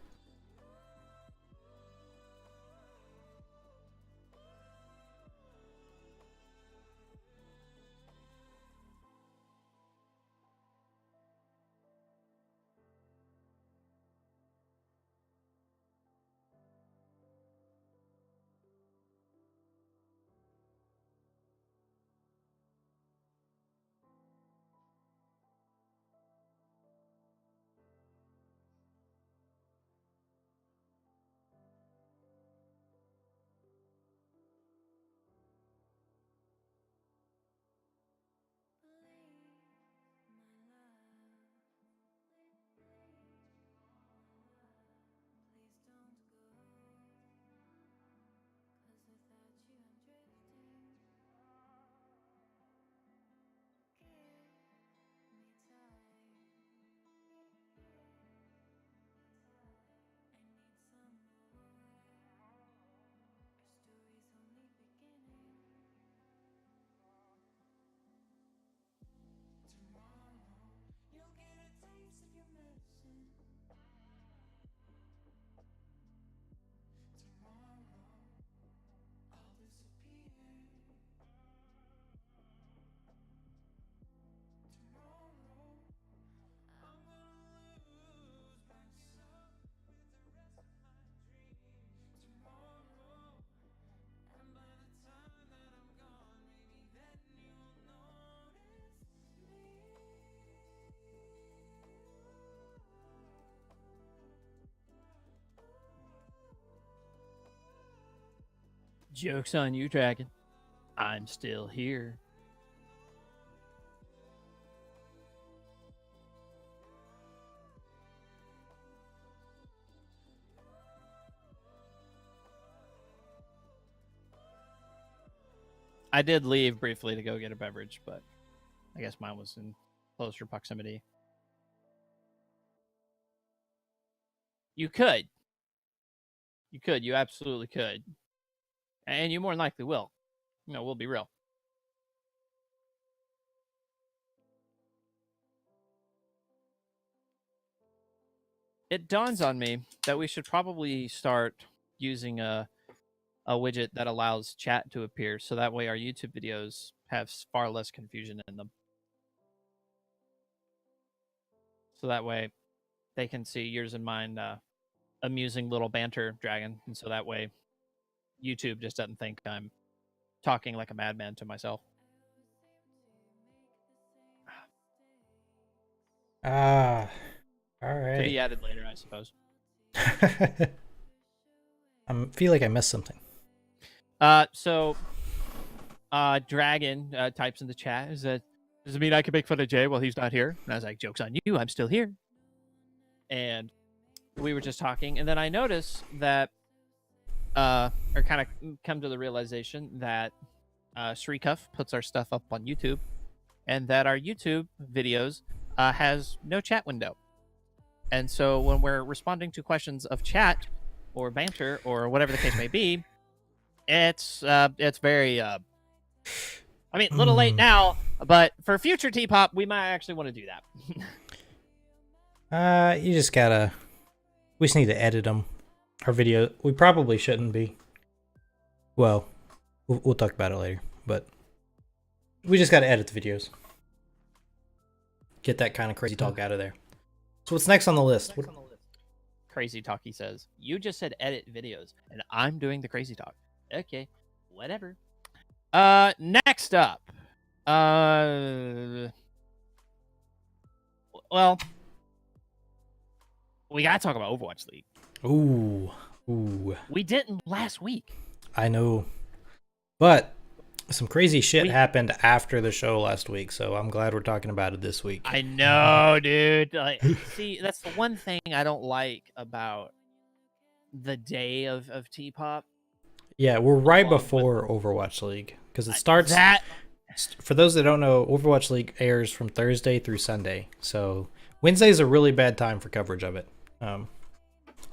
Joke's on you, Dragon. I'm still here. I did leave briefly to go get a beverage, but I guess mine was in closer proximity. You could. You could. You absolutely could. And you more than likely will. We'll be real. It dawns on me that we should probably start using a widget that allows chat to appear, so that way our YouTube videos have far less confusion in them. So that way they can see yours and mine amusing little banter, Dragon, and so that way YouTube just doesn't think I'm talking like a madman to myself. All To right. be added later, I suppose. I feel like I missed something. So Dragon types in the chat, does it mean I can make fun of Jay while he's not here? And I was like, joke's on you, I'm still here. And we were just talking, and then I noticed that or kind of come to the realization that Shrikuff puts our stuff up on YouTube, and that our YouTube videos has no chat window. And so when we're responding to questions of chat or banter or whatever the case may be, it's very I mean, a little late now, but for future Tpop, we might actually want to do that. You just gotta. We just need to edit them. Our video. We probably shouldn't be. Well, we'll talk about it later, but we just gotta edit the videos. Get that kind of crazy talk out of there. So what's next on the list? Crazy talk, he says. You just said edit videos, and I'm doing the crazy talk. Okay, whatever. Next up. Well, we gotta talk about Overwatch League. Ooh. We didn't last week. I know. But some crazy shit happened after the show last week, so I'm glad we're talking about it this week. I know, dude. Like, see, that's the one thing I don't like about the day of Tpop. Yeah, we're right before Overwatch League, because it starts... For those that don't know, Overwatch League airs from Thursday through Sunday, so Wednesday is a really bad time for coverage of it,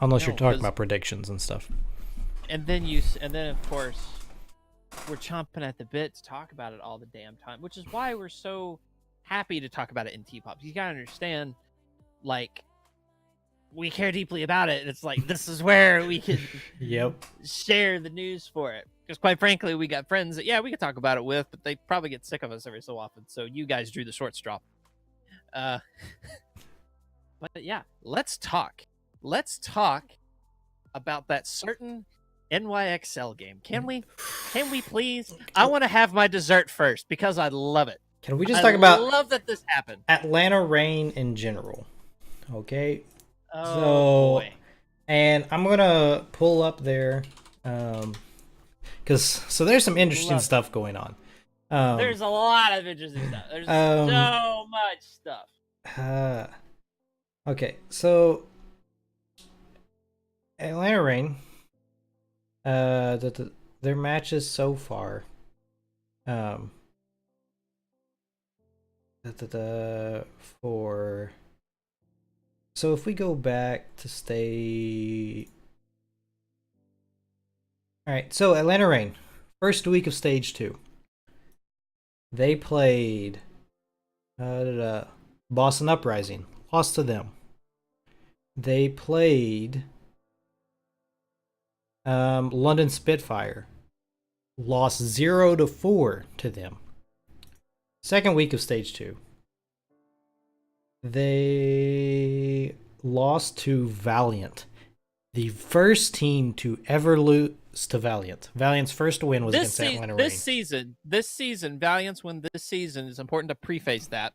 unless you're talking about predictions and stuff. And then of course, we're chomping at the bit to talk about it all the damn time, which is why we're so happy to talk about it in Tpop. You gotta understand, like, we care deeply about it, and it's like, this is where we can share the news for it. Because quite frankly, we got friends that, we could talk about it with, but they probably get sick of us every so often. So you guys drew the short straw. But yeah, let's talk. Let's talk about that certain NYXL game. Can we please? I want to have my dessert first because I love it. Can we just talk about... I love that this happened. Atlanta Reign in general. Okay? Oh, boy. And I'm going to pull up there... So there's some interesting stuff going on. There's a lot of interesting stuff. There's so much stuff. Okay, so Atlanta Reign, their matches so far, so if we go back to stay. Alright, so Atlanta Reign, first week of stage 2. They played Boston Uprising, lost to them. They played London Spitfire, lost 0-4 to them. Second week of stage 2. They lost to Valiant, the first team to ever lose to Valiant. Valiant's first win was against Atlanta Reign. This season, Valiant's win this season is important to preface that.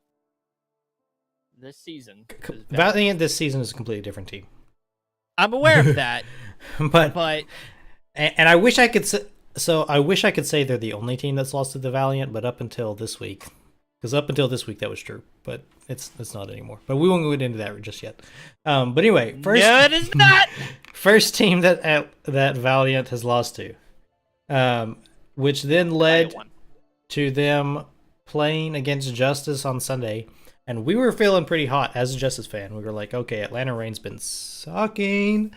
This season. Valiant this season is a completely different team. I'm aware of that. but and I wish I could say, So I wish I could say they're the only team that's lost to the Valiant, but up until this week, because up until this week that was true, but it's not anymore. But we won't go into that just yet. But anyway, No, it is not. first team that Valiant has lost to, which then led to them playing against Justice on Sunday. And we were feeling pretty hot as a Justice fan. We were like, okay, Atlanta Reign's been sucking.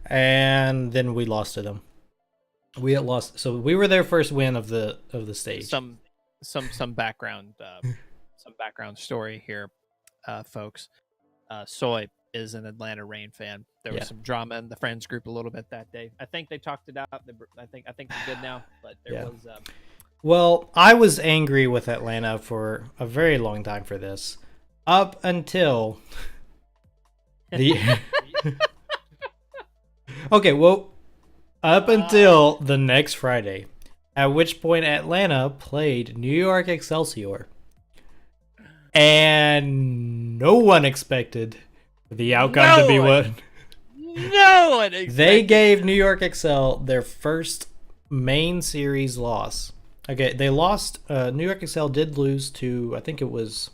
And then we lost to them. We had lost, so we were their first win of the stage. Some background story here, folks. Soy is an Atlanta Reign fan. There was some drama in the friends group a little bit that day. I think they talked it out. I think they're good now, but there was. Well, I was angry with Atlanta for a very long time for this, up until the. Okay, well. Up until the next Friday, at which point Atlanta played New York Excelsior. And no one expected the outcome to be what. No one expected. They gave New York Excel their first main series loss. Okay, they lost. New York Excel did lose to, I think it was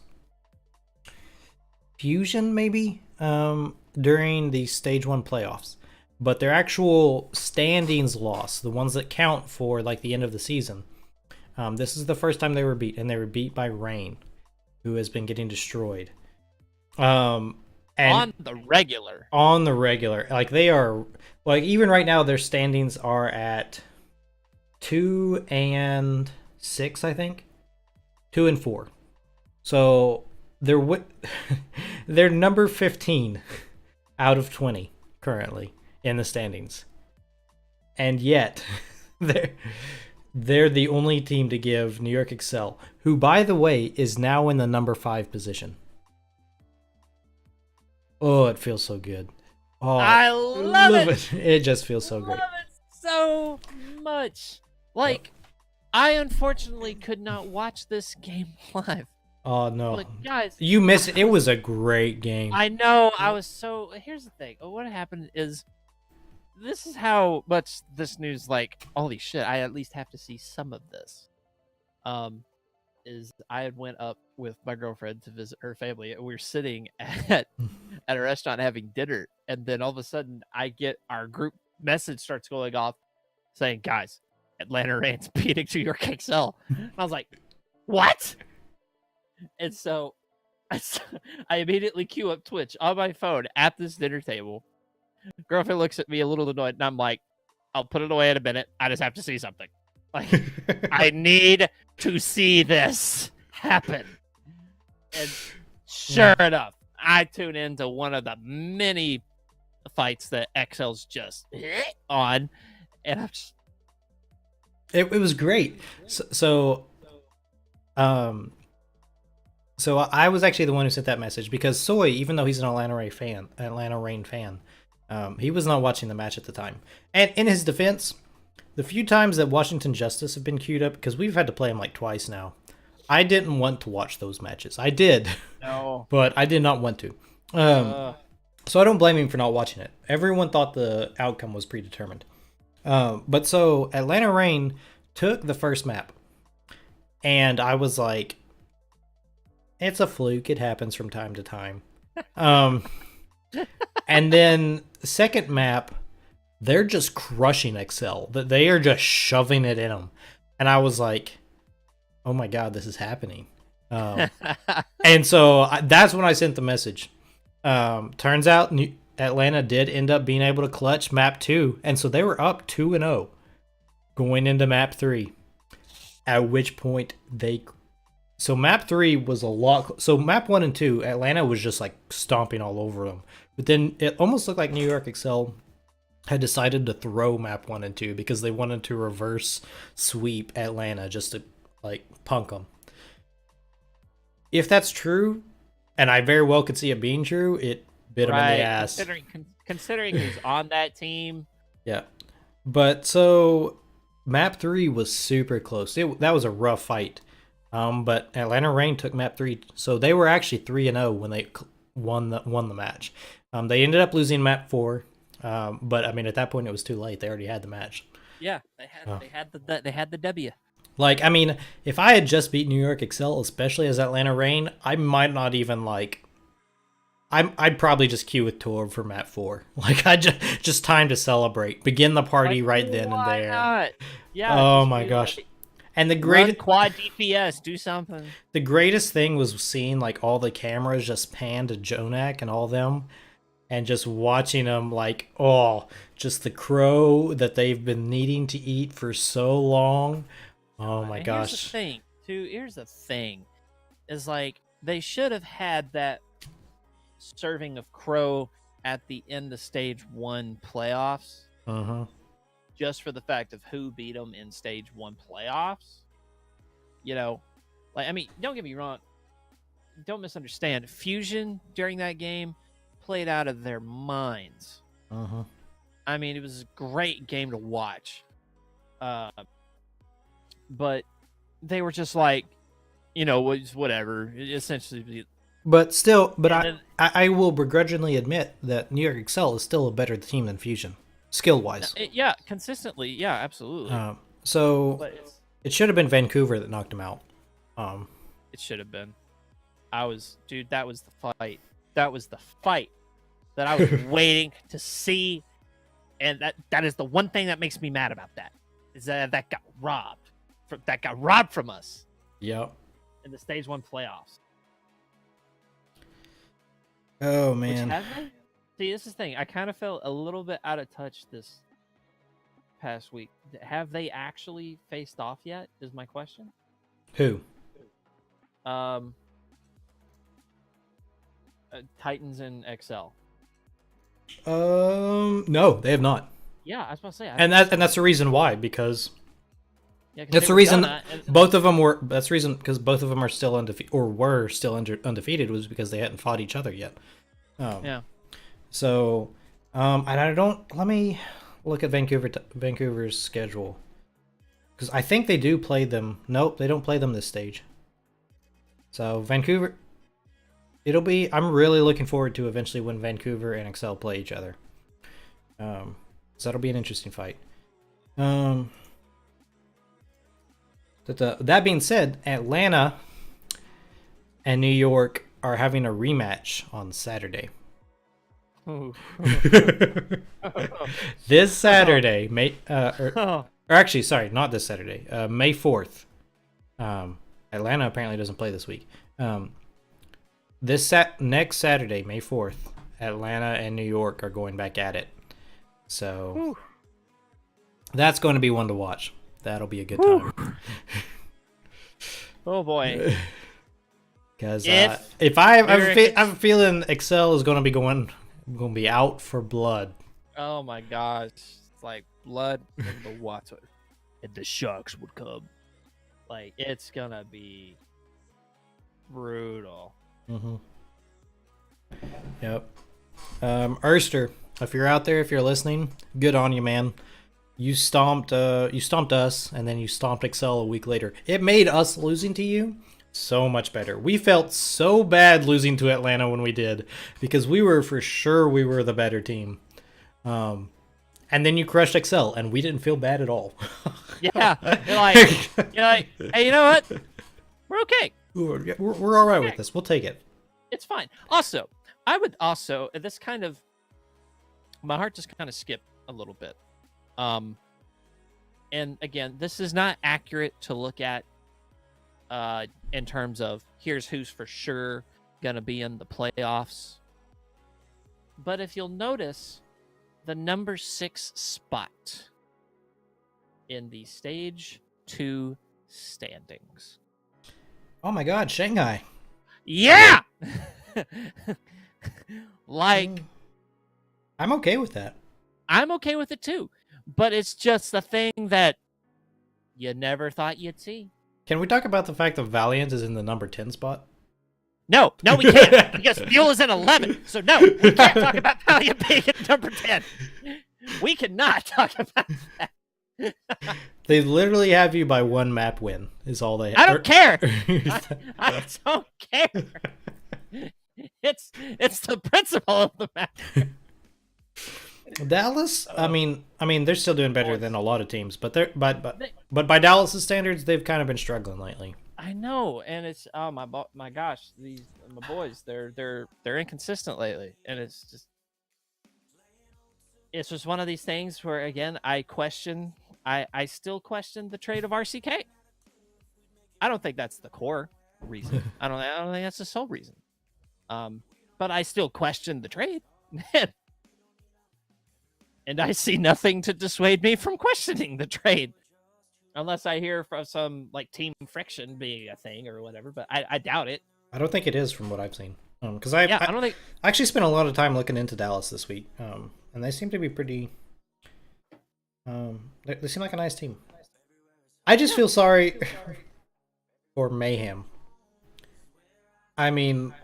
Fusion, maybe, during the Stage 1 playoffs. But their actual standings loss, the ones that count for like the end of the season, this is the first time they were beat, and they were beat by Reign, who has been getting destroyed. And on the regular. Like they are, like even right now, their standings are at 2 and 6, I think, 2 and 4. So they're number 15 out of 20 currently in the standings, and yet they're the only team to give New York Excel, who by the way is now in the number 5 position. Oh, it feels so good. Oh, I love it. It just feels so great. Love it so much. Like, I unfortunately could not watch this game live. Oh no, Like, guys, you missed it. It was a great game. I know. I was so. Here's the thing. What happened is, this is how much this news, like, holy shit, I at least have to see some of this. Is I had went up with my girlfriend to visit her family, and we were sitting at a restaurant having dinner, and then all of a sudden I get our group message starts going off saying, guys, Atlanta Reign's beating New York XL. And I was like, what? And so I immediately queue up Twitch on my phone at this dinner table. Girlfriend looks at me a little annoyed, and I'm like, I'll put it away in a minute. I just have to see something. Like, I need to see this happen. And sure enough, I tune into one of the many fights that XL's just on, and I'm just... It was great. So I was actually the one who sent that message, because Soy, even though he's an Atlanta Reign fan, he was not watching the match at the time. And in his defense, the few times that Washington Justice have been queued up, because we've had to play them like twice now, I didn't want to watch those matches. I did, no, but I did not want to. So I don't blame him for not watching it. Everyone thought the outcome was predetermined. But so Atlanta Reign took the first map, and I was like, it's a fluke. It happens from time to time. And then the second map, they're just crushing Excel. They are just shoving it in them. And I was like, oh my God, this is happening. And so that's when I sent the message. Turns out Atlanta did end up being able to clutch map 2. And so they were up 2-0 going into map 3. At which point so map 3 was a lot. So map 1 and 2, Atlanta was just like stomping all over them. But then it almost looked like New York Excel had decided to throw map 1 and 2 because they wanted to reverse sweep Atlanta just to like punk them. If that's true, and I very well could see it being true, it bit him in the ass. Considering who's on that team. Yeah. But so map 3 was super close. That was a rough fight. But Atlanta Reign took map 3, so they were actually 3-0 when they won the match. They ended up losing map 4, but I mean at that point it was too late. They already had the match. Yeah, Oh. they had the W. Like, I mean, if I had just beat New York Excel, especially as Atlanta Reign, I might not even like. I'd probably just queue with Tour for map 4. Like, I just time to celebrate, begin the party Like, right then and why there. not? Yeah. Oh just my do gosh! it. And the Run quad DPS. Do something. the greatest thing was seeing like all the cameras just pan to Jonak and all them, and just watching them like, oh, just the crow that they've been needing to eat for so long. Oh my And gosh! Here's the thing, too. Here's the thing, is like they should have had that serving of crow at the end of stage 1 playoffs, just for the fact of who beat them in stage 1 playoffs. You know, like, I mean, don't get me wrong. Don't misunderstand. Fusion during that game played out of their minds. I mean, it was a great game to watch. But they were just like, you know, whatever. Essentially, But still, but And I will begrudgingly admit that New York Excel is still a better team than Fusion, skill-wise. yeah, consistently, yeah, absolutely. So But it's, it should have been Vancouver that knocked him out. it should have been. Dude, that was the fight. That was the fight that I was waiting to see, and that is the one thing that makes me mad about that, is that got robbed. That got robbed from us Yep. in the stage 1 playoffs. Oh Which man. have they? See, this is the thing. I kind of felt a little bit out of touch this past week. Have they actually faced off yet? Is my question. Who? Titans and XL. No, they have not. Yeah, I was about to say. And that's the reason why, because Yeah, 'cause that's they the were reason gonna, and- both of them were. That's the reason because both of them are still undefeated, or were still undefeated, was because they hadn't fought each other yet. Yeah. So, and I don't. Let me look at Vancouver's schedule, because I think they do play them. Nope, they don't play them this stage. So Vancouver, it'll be. I'm really looking forward to eventually when Vancouver and Excel play each other. So that'll be an interesting fight. That being said, Atlanta and New York are having a rematch on Saturday. This Saturday, or actually, sorry, not this Saturday, May 4th. Atlanta apparently doesn't play this week. Next Saturday, May 4th, Atlanta and New York are going back at it. So that's going to be one to watch. That'll be a good time. Oh boy. Because if I'm feeling Excel is going to be going to be out for blood. Oh my gosh. It's like blood in the water. And the sharks would come. Like, it's gonna be brutal. Yep. Erster, if you're out there, if you're listening, good on you, man. You stomped us, and then you stomped Excel a week later. It made us losing to you so much better. We felt so bad losing to Atlanta when we did, because we were for sure we were the better team. And then you crushed Excel, and we didn't feel bad at all. Yeah, you're like, hey, you know what? We're okay. We're all right with this. We'll take it. It's fine. Also, I would also, this kind of, my heart just kind of skipped a little bit. And again, this is not accurate to look at in terms of here's who's for sure going to be in the playoffs. But if you'll notice, the number 6 spot in the stage 2 standings. Oh my God, Shanghai. Yeah! Like, I'm okay with that. I'm okay with it too. But it's just the thing that you never thought you'd see. Can we talk about the fact that Valiant is in the number 10 spot? No, we can't. Because Fuel is in 11. So no, we can't talk about Valiant being at number 10. We cannot talk about that. They literally have you by 1 map win, is all they have. I don't care. I don't care. It's the principle of the matter. Dallas, I mean, they're still doing better than a lot of teams, but They- but by Dallas's standards, they've kind of been struggling lately. I know, and it's my gosh, these my boys, they're inconsistent lately, and it's just one of these things where again I still question the trade of RCK. I don't think that's the core reason. I don't think that's the sole reason. But I still question the trade. And I see nothing to dissuade me from questioning the trade. Unless I hear from some like team friction being a thing or whatever, but I doubt it. I don't think it is from what I've seen. Because I don't think I actually spent a lot of time looking into Dallas this week. And they seem to be pretty. They seem like a nice team. I just feel sorry for Mayhem. I mean,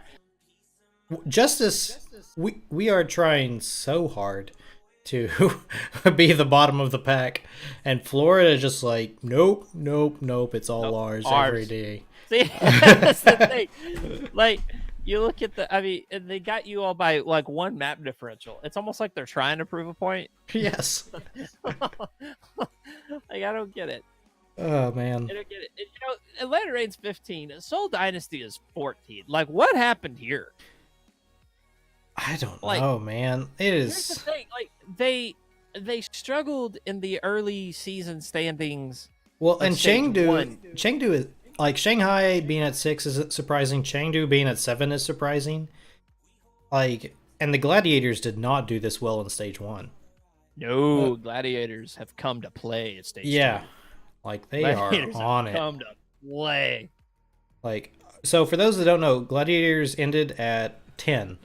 Justice, we are trying so hard to be the bottom of the pack, and Florida just like nope, it's all ours every day. See, that's the thing. Like you look at and they got you all by like one map differential. It's almost like they're trying to prove a point. Yes. Like I don't get it. Oh man. I don't get it. Atlanta Reign's 15. Seoul Dynasty is 14. Like what happened here? I don't know, man. It is. Here's the thing. Like they struggled in the early season standings. Well, and Chengdu is like Shanghai being at 6 is surprising. Chengdu being at 7 is surprising. Like, and the Gladiators did not do this well in stage 1. No, Gladiators have come to play at stage 2. Like they are on it. Come to play. Like, so for those that don't know, Gladiators ended at 10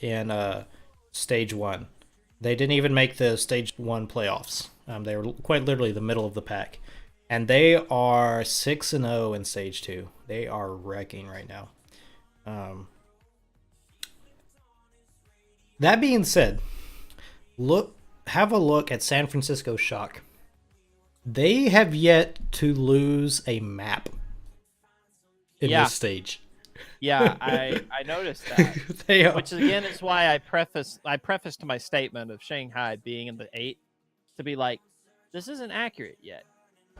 in stage 1. They didn't even make the stage 1 playoffs. They were quite literally the middle of the pack. And they are 6-0 in stage 2. They are wrecking right now. That being said, have a look at San Francisco Shock. They have yet to lose a map in this stage. Yeah, I noticed that. Which again is why I prefaced my statement of Shanghai being in the 8 to be like, this isn't accurate yet.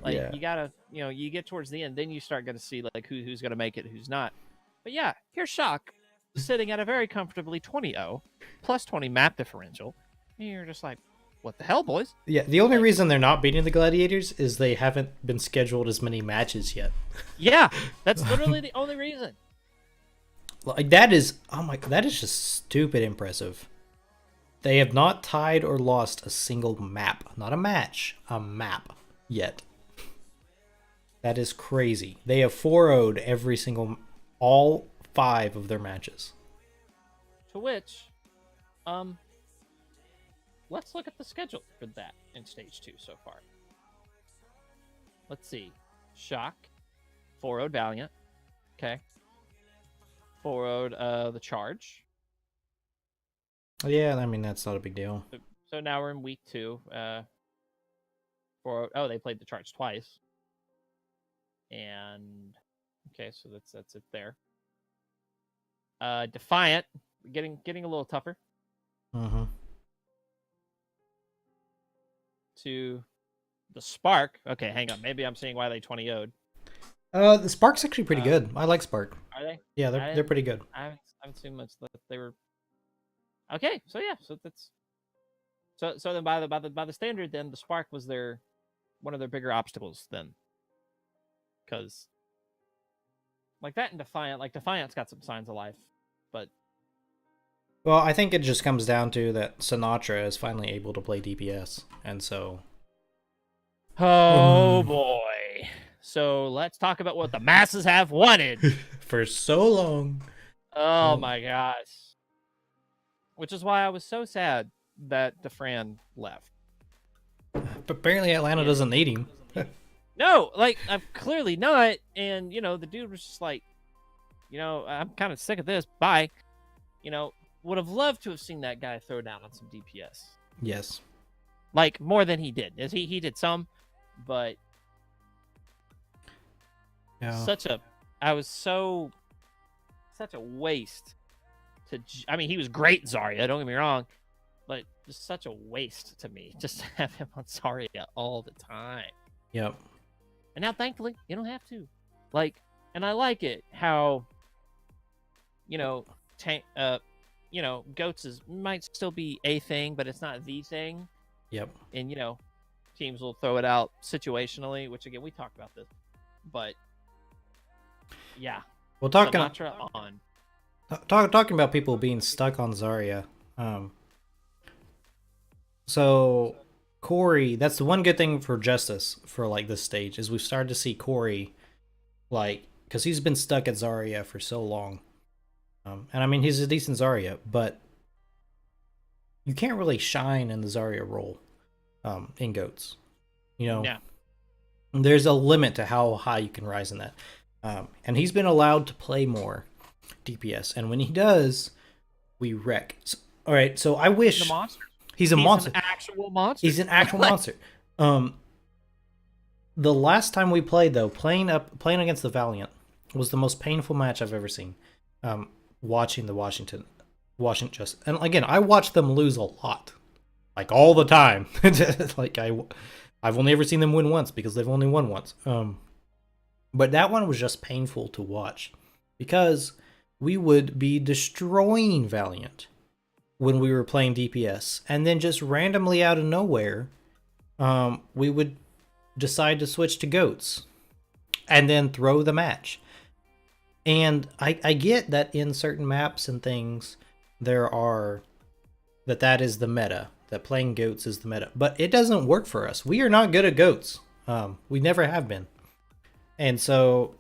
Like you gotta, you get towards the end, then you start gonna see like who's gonna make it, who's not. But yeah, here's Shock sitting at a very comfortably 20-0 plus 20 map differential. And you're just like, what the hell, boys? Yeah, the only reason they're not beating the Gladiators is they haven't been scheduled as many matches yet. Yeah, that's literally the only reason. Like that is just stupid impressive. They have not tied or lost a single map, not a match, a map yet. That is crazy. They have 4-0'd all 5 of their matches. To which, let's look at the schedule for that in stage 2 so far. Let's see. Shock, 4-0'd Valiant. Okay. 4-0'd the Charge. Yeah, I mean that's not a big deal. So now we're in week 2. 4-0. Oh, they played the Charge twice. And okay, so that's it there. Defiant, getting a little tougher. Mm-hmm. To the Spark. Okay, hang on. Maybe I'm seeing why they 20-0'd. The Spark's actually pretty good. I like Spark. Are they? Yeah, they're pretty good. I haven't seen much that they were. Okay, so yeah, so that's so then by the standard, then the Spark was one of their bigger obstacles then, because like that and Defiant's got some signs of life, but well, I think it just comes down to that Sinatra is finally able to play DPS, and so. Oh boy. So let's talk about what the masses have wanted for so long. Oh my gosh. Which is why I was so sad that DeFran left. But apparently Atlanta doesn't need him. No, like I'm clearly not. And the dude was just like, I'm kind of sick of this. Bye. Would have loved to have seen that guy throw down on some DPS. Yes. Like more than he did. He did some, but such a waste to. I mean, he was great, Zarya. Don't get me wrong, Like, just such a waste to me just to have him on Zarya all the time. Yep. And now, thankfully, you don't have to. Like, and I like it how, Goats might still be a thing, but it's not the thing. Yep. And, teams will throw it out situationally, which, again, we talked about this. But, yeah. Well, Sinatra on. talking about people being stuck on Zarya. So Corey, that's the one good thing for Justice for like this stage is we've started to see Corey, like, because he's been stuck at Zarya for so long. And I mean, he's a decent Zarya, but you can't really shine in the Zarya role in Goats. Yeah. There's a limit to how high you can rise in that. And he's been allowed to play more DPS. And when he does, we wreck. All right, so I wish... The monster. He's a monster. An actual monster. He's an actual monster. The last time we played, though, playing against the Valiant was the most painful match I've ever seen. Watching the Washington just, and again, I watch them lose a lot, like all the time. Like I've only ever seen them win once because they've only won once. But that one was just painful to watch because we would be destroying Valiant when we were playing DPS, and then just randomly out of nowhere, we would decide to switch to Goats and then throw the match. And I get that in certain maps and things that is the meta, that playing Goats is the meta, but it doesn't work for us. We are not good at Goats. We never have been. And so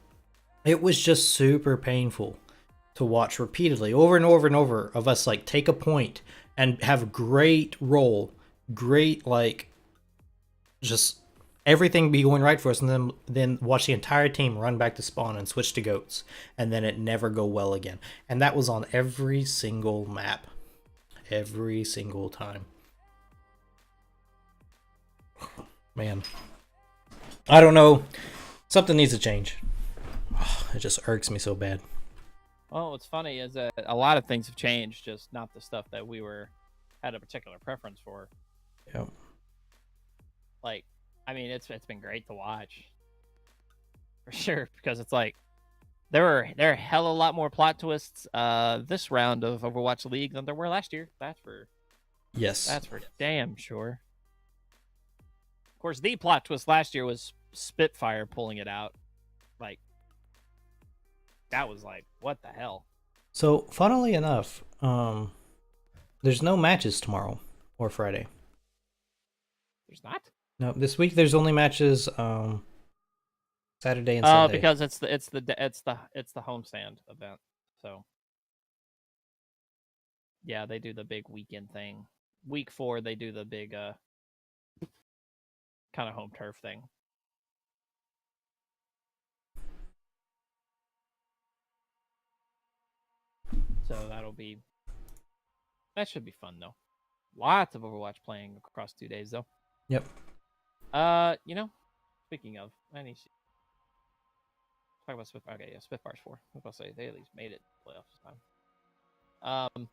it was just super painful to watch repeatedly over and over and over of us like take a point and have great roll, great like just everything be going right for us, and then watch the entire team run back to spawn and switch to Goats, and then it never go well again. And that was on every single map, every single time. Man, I don't know, something needs to change. It just irks me so bad. Well, what's funny is that a lot of things have changed, just not the stuff that we had a particular preference for. Yep. Like, I mean, it's been great to watch, for sure, because it's like there are a hell of a lot more plot twists this round of Overwatch League than there were last year. That's for damn sure. Of course, the plot twist last year was Spitfire pulling it out. Like, that was like, what the hell? So, funnily enough, there's no matches tomorrow or Friday. There's not? No, this week there's only matches Saturday and Oh, Sunday. because it's the homestand event. So yeah, they do the big weekend thing. Week 4 they do the big kind of home turf thing. So that should be fun though. Lots of Overwatch playing across 2 days though. Yep. Speaking of, I need to talk about Spitfire. Okay, yeah, Spitfire's 4. I was about to say they at least made it playoffs this time.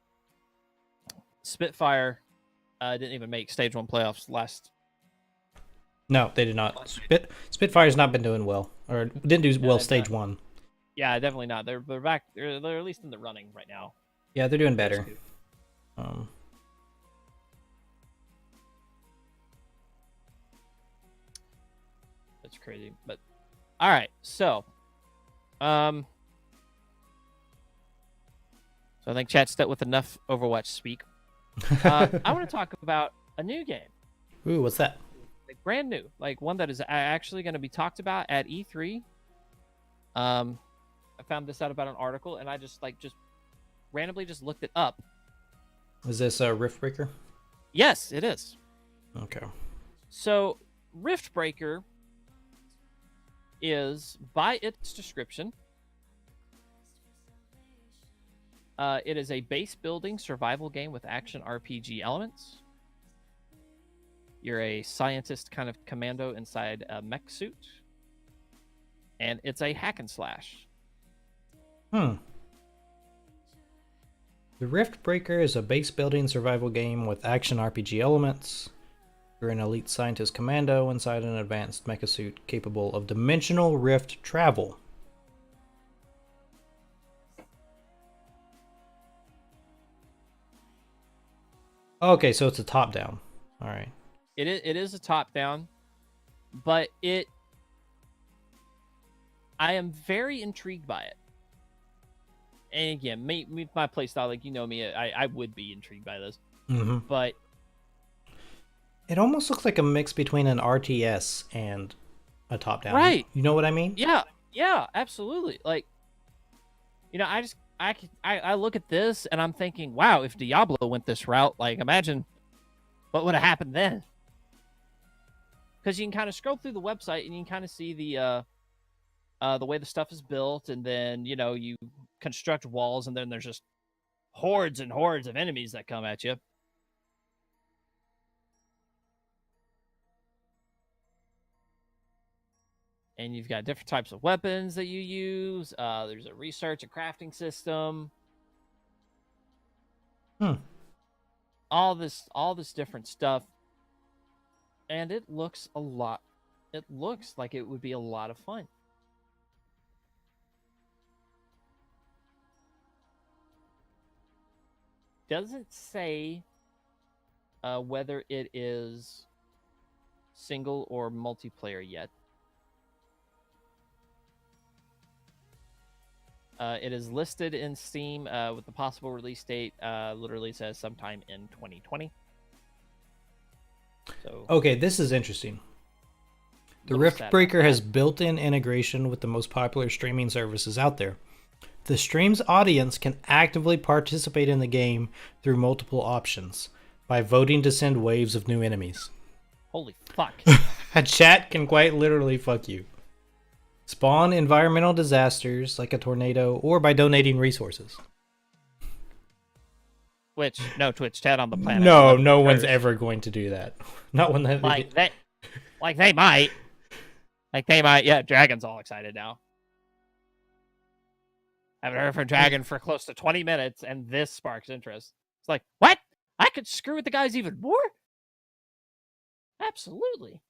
Spitfire didn't even make stage 1 playoffs last. No, they did not. Spitfire's not been doing well, or didn't do well stage 1. Yeah, definitely not. They're back. They're at least in the running right now. Yeah, they're doing better. That's crazy, but all right. So I think chat's stuck with enough Overwatch speak. I want to talk about a new game. Ooh, what's that? Like brand new, like one that is actually going to be talked about at E3. I found this out about an article, and I just randomly looked it up. Is this a Riftbreaker? Yes, it is. Okay. So Riftbreaker is, by its description, it is a base building survival game with action RPG elements. You're a scientist kind of commando inside a mech suit, and it's a hack and slash. The Rift Breaker is a base building survival game with action RPG elements. You're an elite scientist commando inside an advanced mecha suit capable of dimensional rift travel. Okay, so it's a top-down. All right. It is a top-down, but I am very intrigued by it. And again, my playstyle, like you know me, I would be intrigued by this. Mm-hmm. But it almost looks like a mix between an RTS and a top-down. Right. You know what I mean? Yeah, absolutely. Like, you know, I look at this and I'm thinking, wow, if Diablo went this route, like, imagine what would have happened then. Because you can kind of scroll through the website and you can kind of see the way the stuff is built, and then, you know, you construct walls, and then there's just hordes and hordes of enemies that come at you. And you've got different types of weapons that you use. There's a research and crafting system. All this different stuff. And it looks like it would be a lot of fun. Doesn't say whether it is single or multiplayer yet. It is listed in Steam with the possible release date. Literally says sometime in 2020. So, okay, this is interesting. The Rift Breaker has built-in integration with the most popular streaming services out there. The stream's audience can actively participate in the game through multiple options by voting to send waves of new enemies. Holy fuck. A chat can quite literally fuck you. Spawn environmental disasters like a tornado, or by donating resources. Which, no Twitch chat on the planet. No one's ever going to do that. Not when they they might. Like they might. Yeah, Dragon's all excited now. Haven't heard from Dragon for close to 20 minutes, and this sparks interest. It's like, what? I could screw with the guys even more? Absolutely.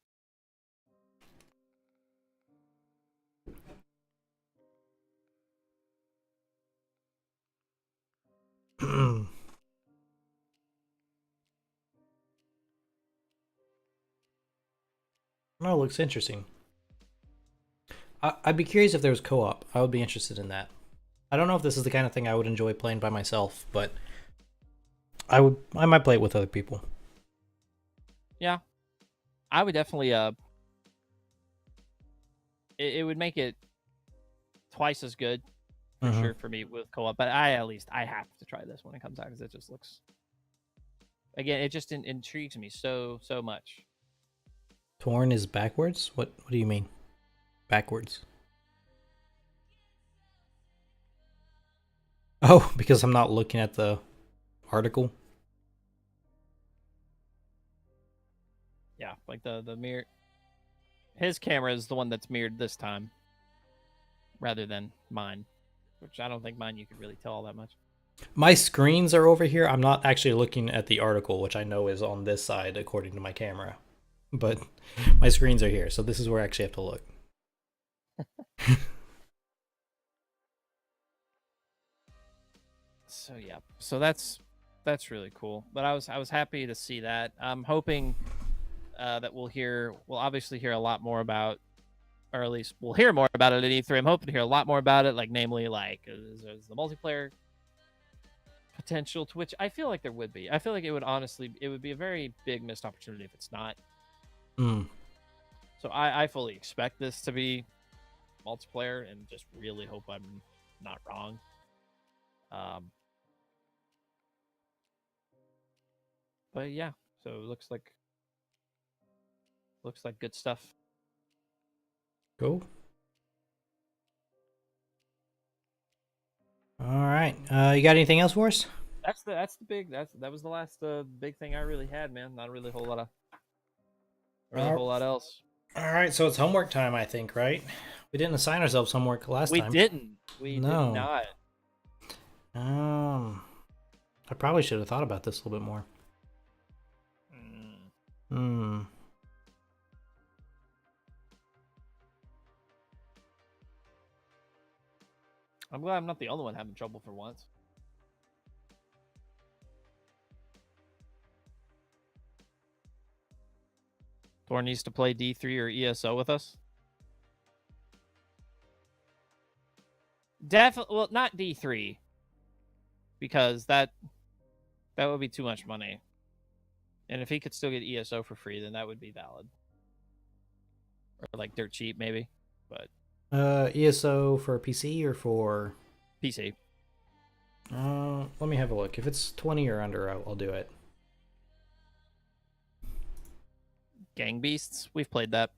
Oh, it looks interesting. I'd be curious if there was co-op. I would be interested in that. I don't know if this is the kind of thing I would enjoy playing by myself, but I might play it with other people. Yeah. I would definitely it would make it twice as good for sure for me with co-op, but I have to try this when it comes out because it just looks, again, it just intrigues me so much. Toarn is backwards? What do you mean? Backwards. Oh, because I'm not looking at the article. Yeah, like the mirror. His camera is the one that's mirrored this time, rather than mine, which I don't think mine you could really tell all that much. My screens are over here. I'm not actually looking at the article, which I know is on this side according to my camera. But my screens are here, so this is where I actually have to look. So yeah, so that's really cool. But I was happy to see that. I'm hoping that we'll obviously hear a lot more about, or at least we'll hear more about it at E3. I'm hoping to hear a lot more about it, like namely like is the multiplayer potential to which I feel like there would be. I feel like it would be a very big missed opportunity if it's not. So I fully expect this to be multiplayer and just really hope I'm not wrong. But yeah, so it looks like good stuff. Cool. All right. You got anything else for us? That was the last big thing I really had, man. Not really a whole lot else. All right, so it's homework time, I think, right? We didn't assign ourselves homework last time. We did not. I probably should have thought about this a little bit more. Hmm. I'm glad I'm not the only one having trouble for once. Toarn needs to play D3 or ESO with us. Definitely, well, not D3, because that would be too much money. And if he could still get ESO for free, then that would be valid. Or like dirt cheap, maybe. But ESO for PC or for PC. Let me have a look. If it's 20 or under, I'll do it. Gang Beasts, we've played that.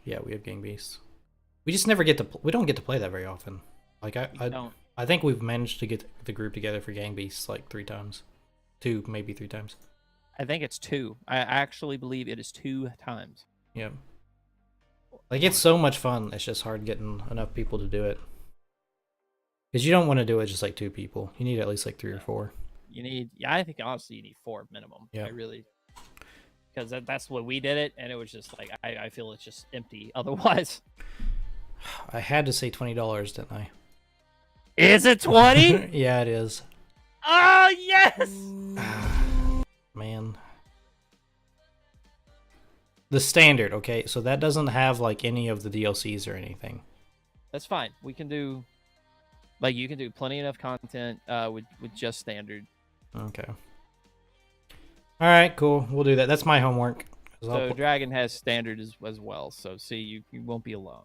Yeah, we have Gang Beasts. We just never get to. We don't get to play that very often. Like I think we've managed to get the group together for Gang Beasts like 3 times, 2 maybe 3 times. I think it's 2. I actually believe it is 2 times. Yeah. Like it's so much fun. It's just hard getting enough people to do it. Because you don't want to do it just like 2 people. You need at least like 3 or 4. You need, I think honestly you need 4 minimum. Yeah. I really, because that's what we did it, and it was just like I feel it's just empty otherwise. I had to say $20, didn't I? Is it 20? Yeah, it is. Oh yes! Man. The standard, okay? So that doesn't have like any of the DLCs or anything. That's fine. We can do, like, you can do plenty enough content with just standard. Okay. All right, cool. We'll do that. That's my homework. So Dragon has standard as well. So see, you won't be alone.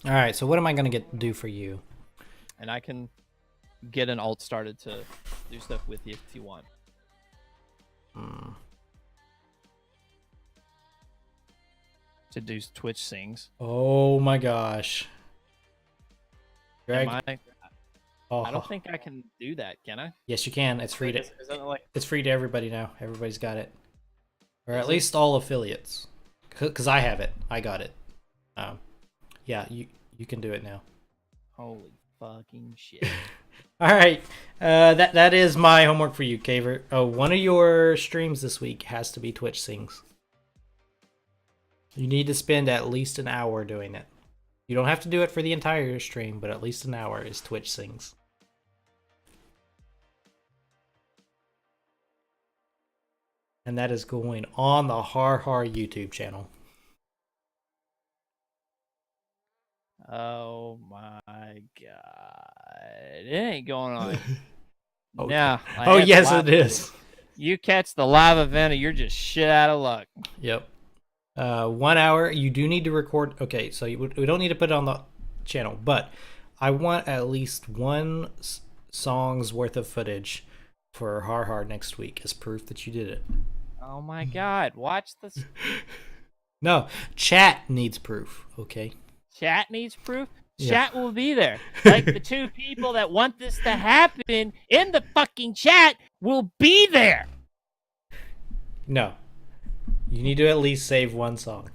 All right. So what am I gonna do for you? And I can get an alt started to do stuff with you if you want. To do Twitch sings. Oh my gosh. I don't think I can do that, can I? Yes, you can. It's free to. Is that like... It's free to everybody now. Everybody's got it, or at least all affiliates. Cause I have it. I got it. Yeah, you can do it now. Holy fucking shit! All right, that is my homework for you, Caver. Oh, one of your streams this week has to be Twitch Sings. You need to spend at least an hour doing it. You don't have to do it for the entire stream, but at least an hour is Twitch Sings. And that is going on the Har YouTube channel. Oh my god! It ain't going on. Oh, no. Oh yes, it is. You catch the live event, and you're just shit out of luck. Yep. 1 hour. You do need to record. Okay, so we don't need to put it on the channel, but I want at least 1 song's worth of footage for Har next week as proof that you did it. Oh my god! Watch this. No, chat needs proof. Okay. Chat needs proof. Yeah. Chat will be there. Like the 2 people that want this to happen in the fucking chat will be there. No. You need to at least save 1 song.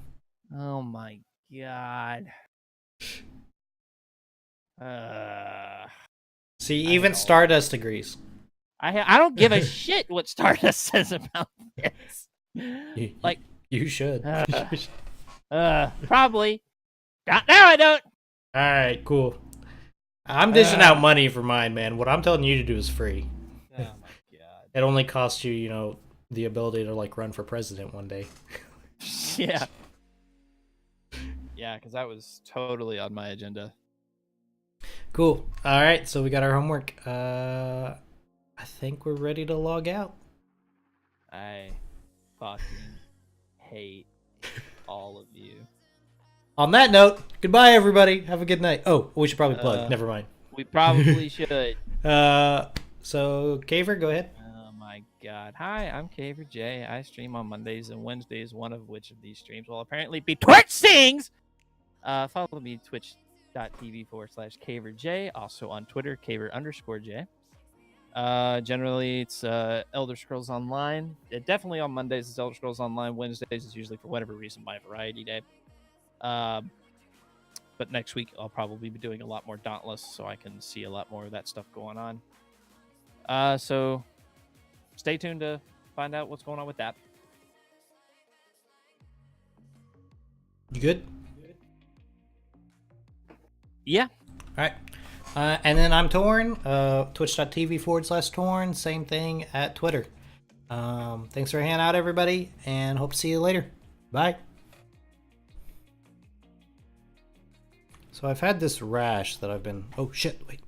Oh my god. See, even Stardust agrees. I don't give a shit what Stardust says about this. Like you should. Probably. Not now. I don't. All right, cool. I'm dishing out money for mine, man. What I'm telling you to do is free. Oh my god. It only costs you, you know, the ability to like run for president one day. Yeah. Yeah, because that was totally on my agenda. Cool. All right, so we got our homework. I think we're ready to log out. I fucking hate all of you. On that note, goodbye, everybody. Have a good night. Oh, we should probably plug. Never mind. We probably should. So, Caver, go ahead. Oh my god. Hi, I'm Caver J. I stream on Mondays and Wednesdays. One of which of these streams will apparently be Twitch Sings! Follow me, twitch.tv/CaverJ. Also on Twitter, Caver_J. Generally, it's Elder Scrolls Online. Definitely on Mondays, it's Elder Scrolls Online. Wednesdays is usually, for whatever reason, my variety day. But next week I'll probably be doing a lot more Dauntless, so I can see a lot more of that stuff going on. So stay tuned to find out what's going on with that. You good? Yeah. All right. And then I'm Toarn, twitch.tv/Toarn. Same thing at Twitter. Thanks for hanging out, everybody, and hope to see you later. Bye. So I've had this rash that I've been... Oh, shit. Wait.